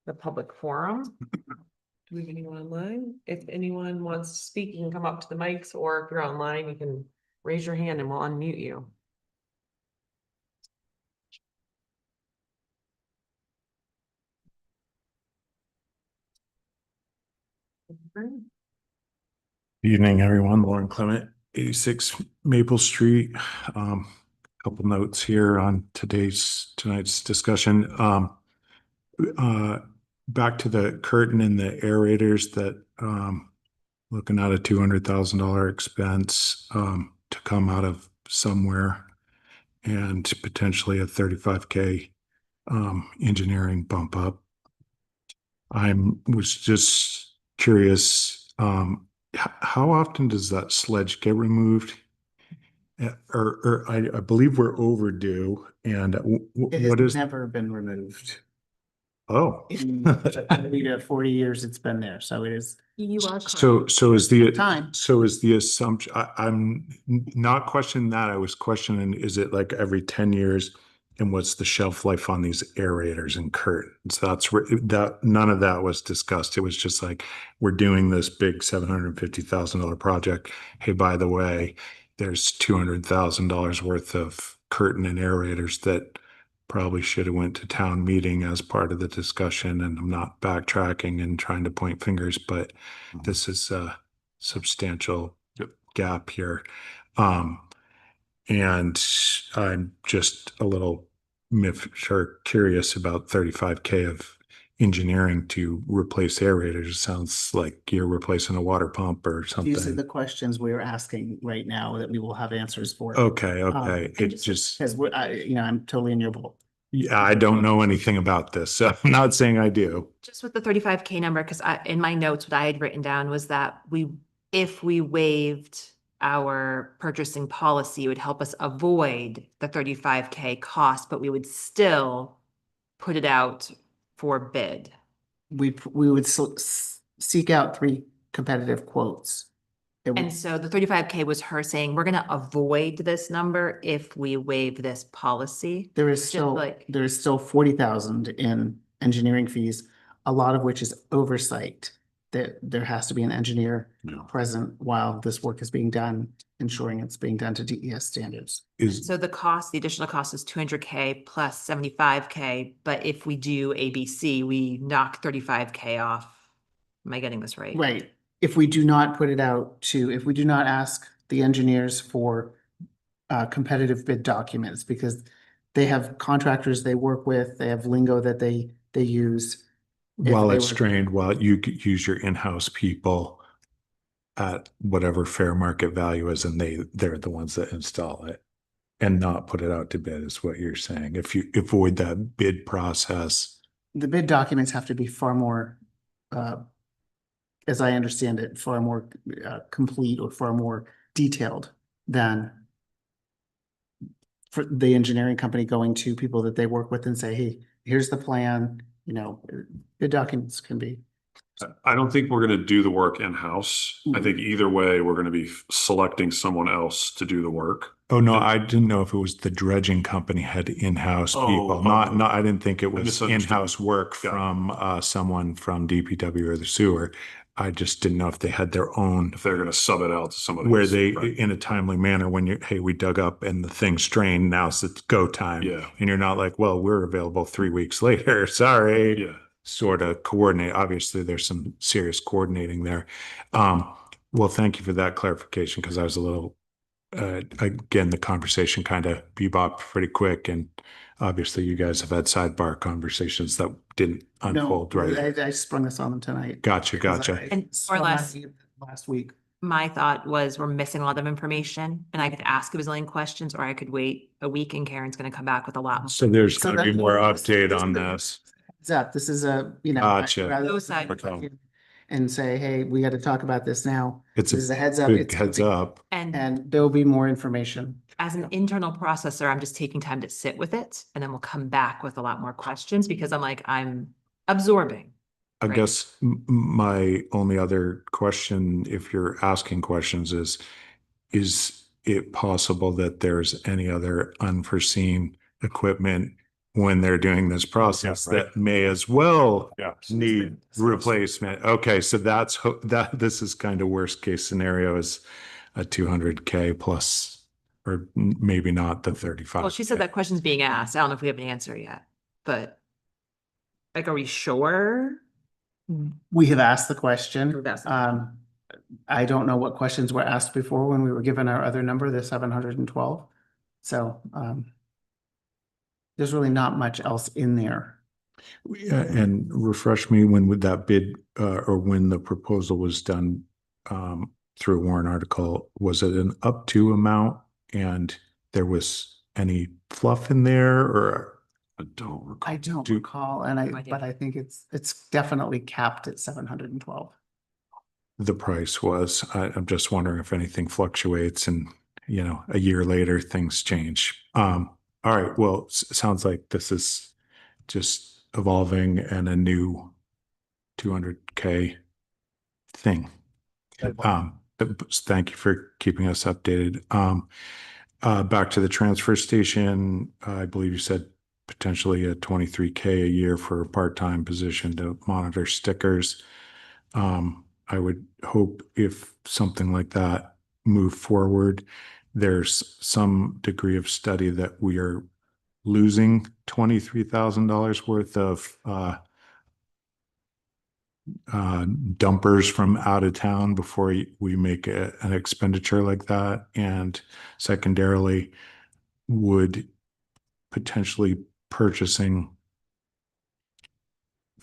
the public forum. Do we have anyone online? If anyone wants to speak, you can come up to the mics, or if you're online, you can raise your hand and we'll unmute you. Evening, everyone. Lauren Clement, 86 Maple Street. Couple notes here on tonight's discussion. Back to the curtain and the aerators that looking at a $200,000 expense to come out of somewhere, and potentially a $35K engineering bump up. Was just curious, how often does that sledge get removed? I believe we're overdue and It what has is, never been removed. oh. In 30 to 40 years it's been there, so it is. You are So is the, Time. so is the assumption, I'm not questioning that. I was questioning, is it like every 10 years? And what's the shelf life on these aerators and curtains? That none of that was discussed. It was just like, we're doing this big $750,000 project. Hey, by the way, there's $200,000 worth of curtain and aerators that probably should have went to town meeting as part of the discussion. And I'm not backtracking and trying to point fingers, but this is a substantial gap here. And I'm just a little curious about 35K of engineering to replace aerators. It sounds like you're replacing a water pump or These are something. the questions we're asking right now that we will have answers for. Okay, okay. and It just, Because I'm totally in your boat. yeah, I don't know anything about this. So I'm not saying I do. Just with the 35K number, because in my notes, what I had written down was that if we waived our purchasing policy, it would help us avoid the 35K cost, but we would still put it out for bid. We would seek out 3 competitive quotes. It would- And so the 35K was her saying, we're gonna avoid this number if we waive this policy. There is Just still, like- there is still 40,000 in engineering fees, a lot of which is oversight. That there has to be an engineer Yeah. present while this work is being done, ensuring it's being done to DES standards. So the additional cost is 200K plus 75K, but if we do ABC, we knock 35K off. Am I getting this right? Right. If we do not put it out if we do not ask the engineers for competitive bid documents, because they have contractors they work with, they have lingo that they use. If While they it's were- trained, while you could use your in-house people at whatever fair market value is, and they're the ones that install it and not put it out to bid is what you're saying. If you avoid that bid process. The bid documents have to be far more, as I understand it, far more complete or far more detailed than for the engineering company going to people that they work with and say, hey, here's the plan, bid documents can be. I don't think we're gonna do the work in-house. I Mhm. think either way, we're gonna be selecting someone else to do the work. Oh, no, I didn't know if it was the dredging company had in-house people, not, I didn't think it was misunderstood. in-house work Got it. from someone from DPW or the sewer. I just didn't know if they had their own, If they're gonna sub it out to somebody. where else. they, Right. in a timely manner, when hey, we dug up and the thing's drained, now's the go time. Yeah. And you're not like, well, we're available 3 weeks later, sorry. Yeah. Sort of coordinate. Obviously, there's some serious coordinating there. Well, thank you for that clarification, because I was a little, again, the conversation kind of bebopped pretty quick, and obviously you guys have had sidebar conversations that didn't unfold, No, right? I sprung this on them tonight. Gotcha, because gotcha. I And sprung more or that less- on you Last week. My thought was we're missing a lot of information and I could ask a bazillion questions, or I could wait a week and Karen's gonna come back with a lot more. So there's So gonna be that- more this- update this- on this. Zap, this is a, Gotcha. rather Those than side- and say, hey, we got to talk about this now. It's This is a a heads up. big It's heads coming, up. And there will be more information. as an internal processor, I'm just taking time to sit with it and then we'll come back with a lot more questions because I'm absorbing. I Right. guess my only other question, if you're asking questions, is it possible that there's any other unforeseen equipment when they're doing this process right. that may as well Yeah. need replacement? Okay, so this is kind of worst case scenario is a 200K plus, or maybe not the 35. Well, she said that question's being asked. I don't know if we have an answer yet, but like, are we sure? We have asked the question. We've asked the I don't know what questions were asked before when we were given our other number, the 712. So, there's really not much else in there. Yeah, and refresh me when with that bid, or when the proposal was done, through a warrant article, was it an up to amount? And there was any fluff in there, or I don't recall. I don't Do- recall, and No idea. but I think it's definitely capped at 712. The price was, I'm just wondering if anything fluctuates and, a year later, things change. All right, well, sounds like this is just evolving and a new 200K thing. Thank you for keeping us updated. Back to the transfer station, I believe you said potentially a 23K a year for a part-time position to monitor stickers. I would hope if something like that moved forward, there's some degree of study that we are losing $23,000 worth of dumpers from out of town before we make an expenditure like that. And secondarily, would potentially purchasing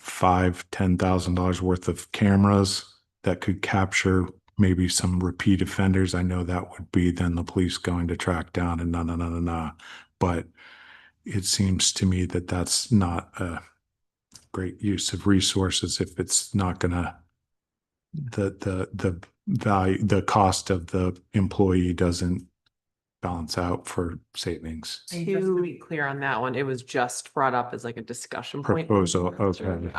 $5,000-$10,000 worth of cameras that could capture maybe some repeat offenders. I know that would be then the police going to track down and no. But it seems to me that that's not a great use of resources if it's not gonna, the value, the cost of the employee doesn't balance out for savings. And just to be clear on that one, it was just brought up as like a discussion point. Proposal, okay.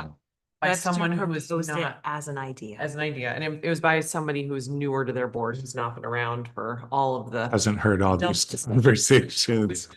By That's to someone who was propose it not, as an idea. as an idea, and it was by somebody who's newer to their board, who's not been around for all of the. Hasn't heard all these Don't- conversations.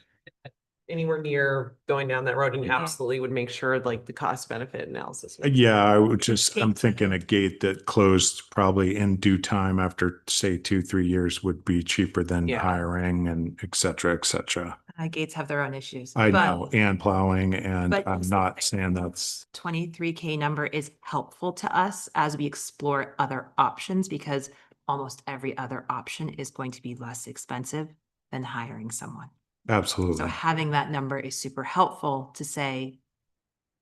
Anywhere near going down that road, and Yeah. absolutely would make sure like the cost benefit analysis. Yeah, I would just, I'm thinking a gate that closed probably in due time after, say, 2-3 years would be cheaper than Yeah. hiring and et cetera, et cetera. Gates have their own issues. I but know, and plowing, and but- I'm not saying that's, 23K number is helpful to us as we explore other options because almost every other option is going to be less expensive than hiring someone. So absolutely. having that number is super helpful to say,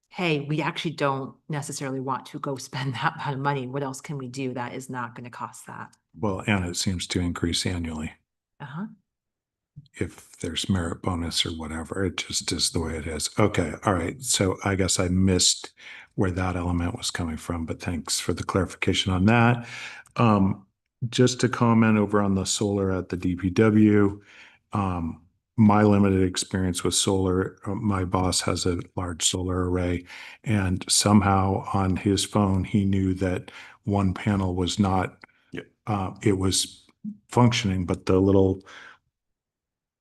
hey, we actually don't necessarily want to go spend that amount of money. What else can we do that is not going to cost that? Well, and it seems to increase annually. Uh-huh. If there's merit bonus or whatever, it just is the way it is. Okay, all right. So I guess I missed where that element was coming from, but thanks for the clarification on that. Just to comment over on the solar at the DPW, my limited experience with solar, my boss has a large solar array, and somehow on his phone, he knew that one panel was not, it was functioning, but the little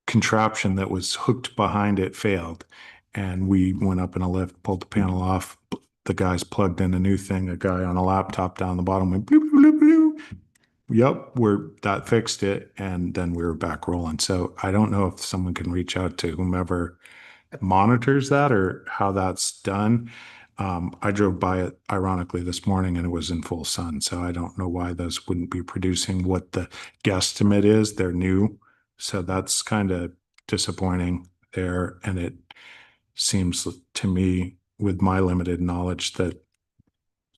contraption that was hooked behind it failed. And we went up in a lift, pulled the panel off. The guys plugged in a new thing. A guy on a laptop down the bottom went bloop, bloop, bloop, bloop. Yep, that fixed it. And then we were back rolling. So I don't know if someone can reach out to whomever monitors that or how that's done. I drove by it ironically this morning and it was in full sun. So I don't know why those wouldn't be producing what the guesstimate is. They're new. So that's kind of disappointing there. And it seems to me, with my limited knowledge, that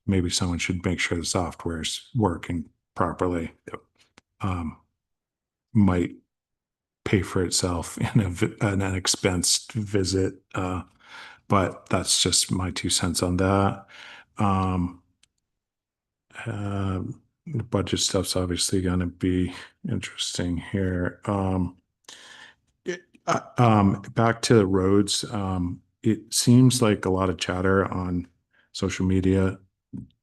maybe someone should make sure the software is working properly. Might pay for itself in an expensed visit. But that's just my 2 cents on that. The budget stuff's obviously going to be interesting here. Back to the roads. It seems like a lot of chatter on social media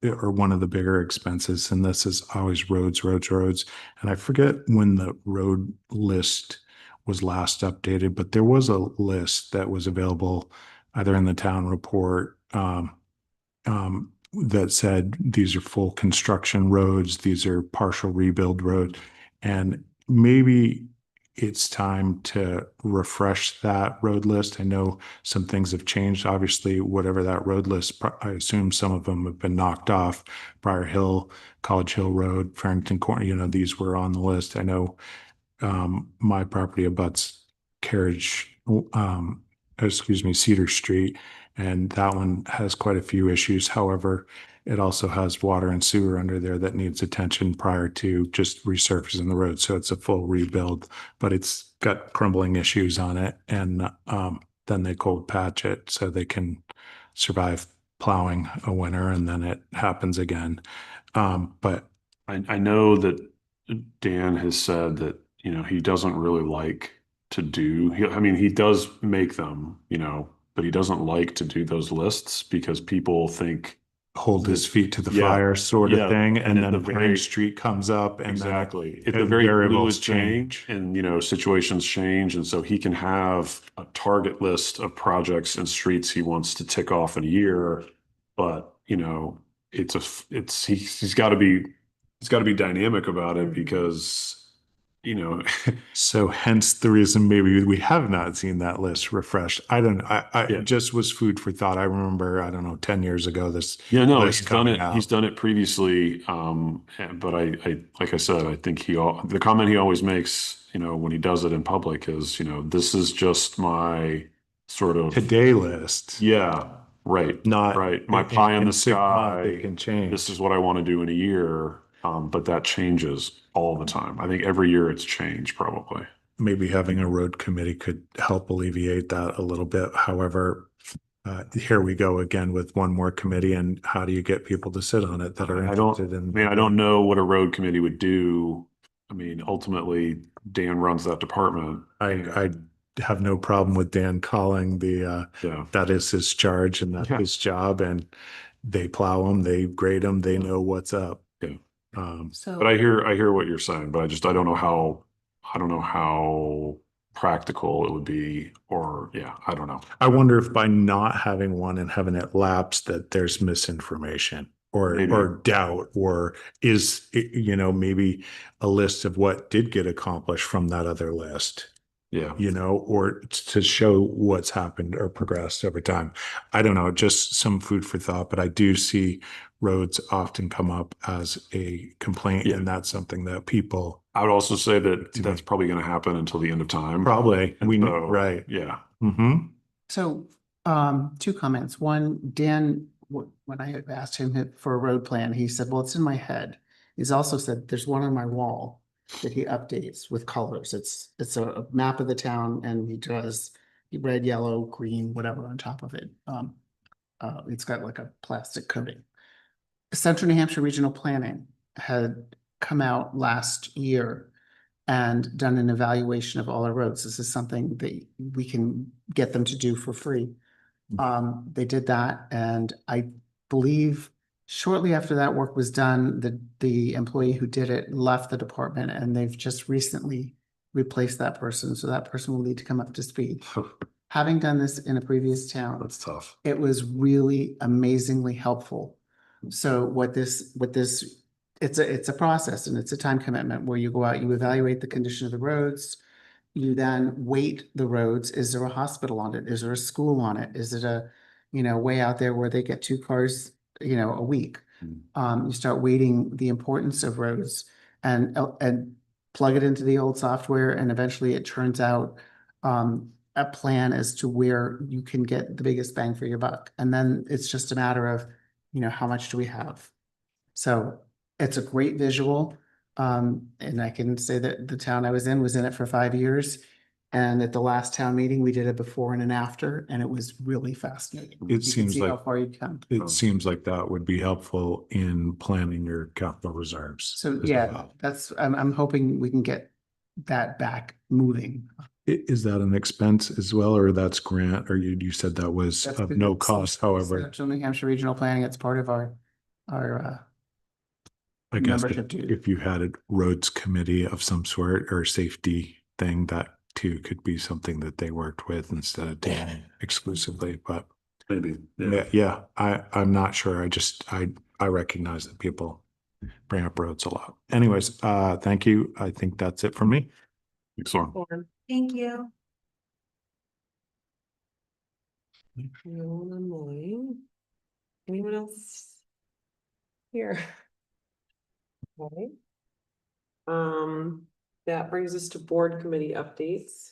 or one of the bigger expenses, and this is always roads. And I forget when the road list was last updated, but there was a list that was available either in the town report that said these are full construction roads, these are partial rebuild road, and maybe it's time to refresh that road list. I know some things have changed. Obviously, whatever that road list, I assume some of them have been knocked off. Briar Hill, College Hill Road, Farrington Corner, these were on the list. I know my property abuts Cedar Street, and that one has quite a few issues. However, it also has water and sewer under there that needs attention prior to just resurfacing the road. So it's a full rebuild, but it's got crumbling issues on it. And then they cold patch it so they can survive plowing a winter and then it happens again. But I know that Dan has said that, you know, he doesn't really like to do, I mean, he does make them, you know, but he doesn't like to do those lists because people think hold his feet to the Yeah, fire sort of yeah, thing. and And at then the Pine very- Street comes up and then exactly. If the very variables fluid change and, you know, situations change. And so he can have a target list of projects and streets he wants to tick off in a year. But, you know, he's got to be dynamic about it because, you know, So hence the reason maybe we have not seen that list refreshed. I don't know. I Yeah. just was food for thought. I remember, I don't know, 10 years ago, this yeah, no, list he's done coming it. out. He's done it previously. But I, like I said, I think the comment he always makes, you know, when he does it in public is, you know, this is just my sort of, Today list. yeah, right. Not Right. My in- pie in in the 6 months, sky. it can change. This is what I want to do in a year. But that changes all the time. I think every year it's changed probably. Maybe having a road committee could help alleviate that a little bit. However, here we go again with one more committee, and how do you get people to sit on it that are I don't, interested in? I mean, I don't know what a road committee would do. I mean, ultimately, Dan runs that department. I have no problem with Dan calling Yeah. that is his charge and that's Yeah. his job, and they plow them, they grade them, they know what's up. Yeah. So. But I hear what you're saying, but I don't know how practical it would be, or yeah, I don't know. I wonder if by not having one and having it lapse that there's misinformation Maybe. or doubt, or is, you know, maybe a list of what did get accomplished from that other list, Yeah. you know, or to show what's happened or progressed over time. I don't know, just some food for thought, but I do see roads often come up as a complaint, Yeah. and that's something that people I would also say that that's probably going to happen until the end of time. probably, And we, so, right. Yeah. Mm-hmm. So, two comments. One, Dan, when I had asked him for a road plan, he said, well, it's in my head. He's also said there's one on my wall that he updates with colors. It's a map of the town and he does red, yellow, green, whatever on top of it. It's got like a plastic coating. Central New Hampshire Regional Planning had come out last year and done an evaluation of all our roads. This is something that we can get them to do for free. They did that, and I believe shortly after that work was done, the employee who did it left the department, and they've just recently replaced that person, so that person will need to come up to speed. Having done this in a previous town, That's tough. it was really amazingly helpful. So it's a process and it's a time commitment where you go out, you evaluate the condition of the roads. You then weight the roads. Is there a hospital on it? Is there a school on it? Is it a, way out there where they get 2 cars, a week? You start weighting the importance of roads and plug it into the old software, and eventually it turns out a plan as to where you can get the biggest bang for your buck. And then it's just a matter of, how much do we have? So it's a great visual. And I can say that the town I was in it for 5 years. And at the last town meeting, we did a before and an after, and it was really fascinating. You can seems see how like- far you've come. It seems like that would be helpful in planning your capital reserves. So as yeah, well. I'm hoping we can get that back moving. Is that an expense as well, or that's grant, or you said that was That's of the- no it's cost, however, Central New Hampshire Regional Planning, it's part of our I guess membership dues. if you had a roads committee of some sort or safety thing, that too could be something that they worked with instead of doing exclusively, but Maybe. Yeah. yeah, I'm not sure. I recognize that people bring up roads a lot. Anyways, thank you. I think that's it for me. Thanks, Lauren. Thank you. No one online. Anyone else here? Okay. That brings us to board committee updates.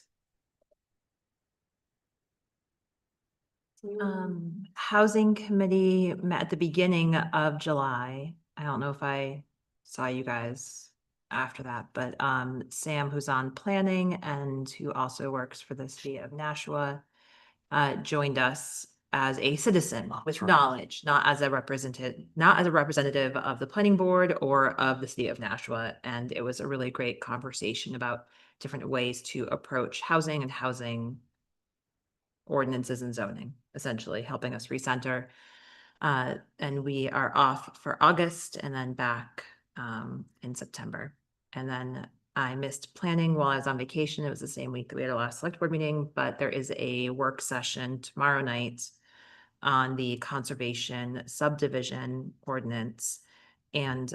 Housing committee met at the beginning of July. I don't know if I saw you guys after that, but Sam, who's on planning and who also works for the city of Nashua, joined us as a citizen with knowledge, not as a representative of the planning board or of the city of Nashua. And it was a really great conversation about different ways to approach housing and housing ordinances and zoning, essentially helping us recenter. And we are off for August and then back in September. And then I missed planning while I was on vacation. It was the same week that we had our last select board meeting, but there is a work session tomorrow night on the conservation subdivision ordinance. And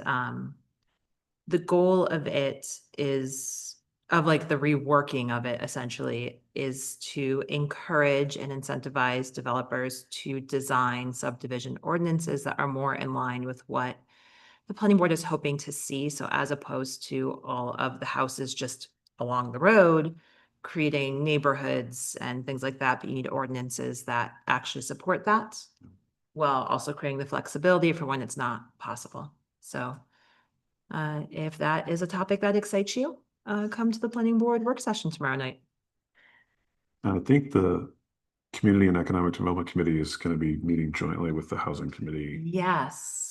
the goal of it is, of like the reworking of it essentially, is to encourage and incentivize developers to design subdivision ordinances that are more in line with what the planning board is hoping to see. So as opposed to all of the houses just along the road, creating neighborhoods and things like that, but you need ordinances that actually support that, while also creating the flexibility for when it's not possible. So if that is a topic that excites you, come to the planning board work session tomorrow night. I think the Community and Economic Development Committee is going to be meeting jointly with the Housing Committee. Yes,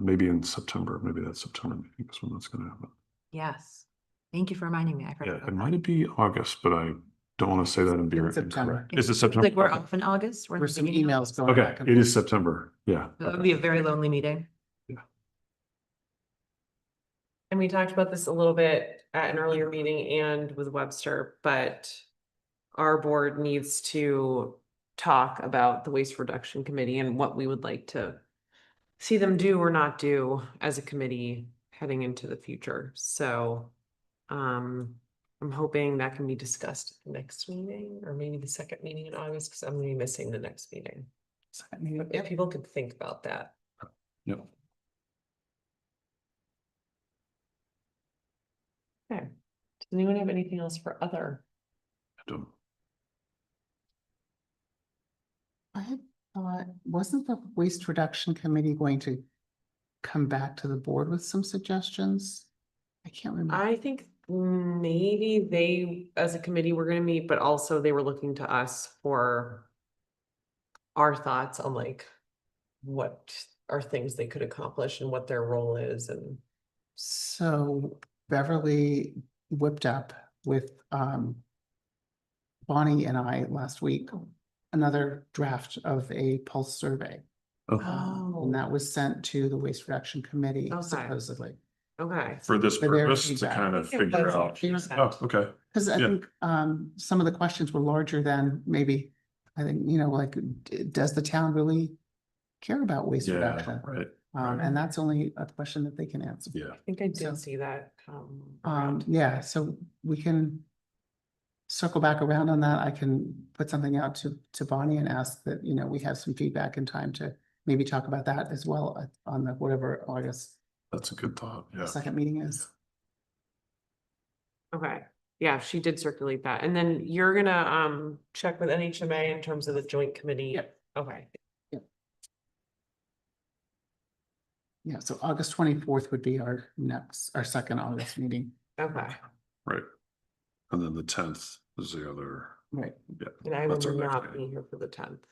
Maybe in September, maybe that's September, meeting is when that's going to happen. yes. Thank you for reminding me. I forgot Yeah, about it that. might be August, but I don't want to say that and be It's September. incorrect. Is it It's September? like we're Okay. off in August. We're in There's the some beginning of emails August. going Okay, back and it is forth. September, yeah. That would be a very lonely meeting. And we talked about this a little bit at an earlier meeting and with Webster, but our board needs to talk about the waste reduction committee and what we would like to see them do or not do as a committee heading into the future. So I'm hoping that can be discussed at the next meeting or maybe the second meeting in August, because I'm gonna be missing the next meeting. Second meeting, But yep. if people could think about that. Yep. Okay. Does anyone have anything else for other? I don't. I had thought, wasn't the waste reduction committee going to come back to the board with some suggestions? I can't remember. I think maybe they, as a committee, were gonna meet, but also they were looking to us for our thoughts on like what are things they could accomplish and what their role is and. So Beverly whipped up with Bonnie and I last week, another draft of a pulse survey. And that was sent to the waste reduction committee Okay. supposedly. Okay. For this For their purpose, to feedback. kind of I think it figure was out. actually sent. Oh, okay. Cause I Yeah. think some of the questions were larger than maybe, I think, like, does the town really care about waste Yeah, reduction? right. And that's only a question that they can answer. Yeah. I think I So- did see that around. Yeah, so we can circle back around on that. I can put something out to Bonnie and ask that, we have some feedback and time to maybe talk about that as well on the whatever August That's a good thought. Yeah. second meeting is. Okay, yeah, she did circulate that. And then you're gonna check with NHMA in terms of the joint committee. Yep. Okay, Yeah, so August 24th would be our second August meeting. okay. Right. And then the 10th is the other. Right. Yeah. And I will That's our next not meeting. be here for the 10th.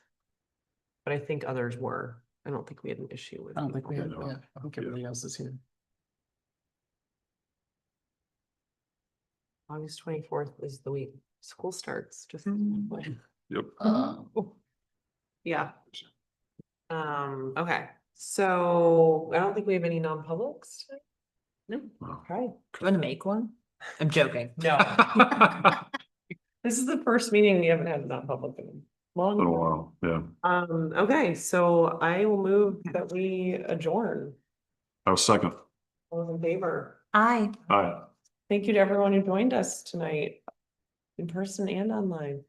But I think others were. I don't think we had an issue with. I don't think we have, people. yeah, I think everybody else is here. August 24th is the week school starts, just. Yep. Yeah. Okay, so I don't think we have any non-publics. Wow. Okay. Do you want to make one? I'm joking. No. This is the first meeting we haven't had a non-public in a long. Been a time. while. Yeah. Okay, so I will move that we adjourn. I was second. All those in favor? Aye. All right. Thank you to everyone who joined us tonight. In person and online.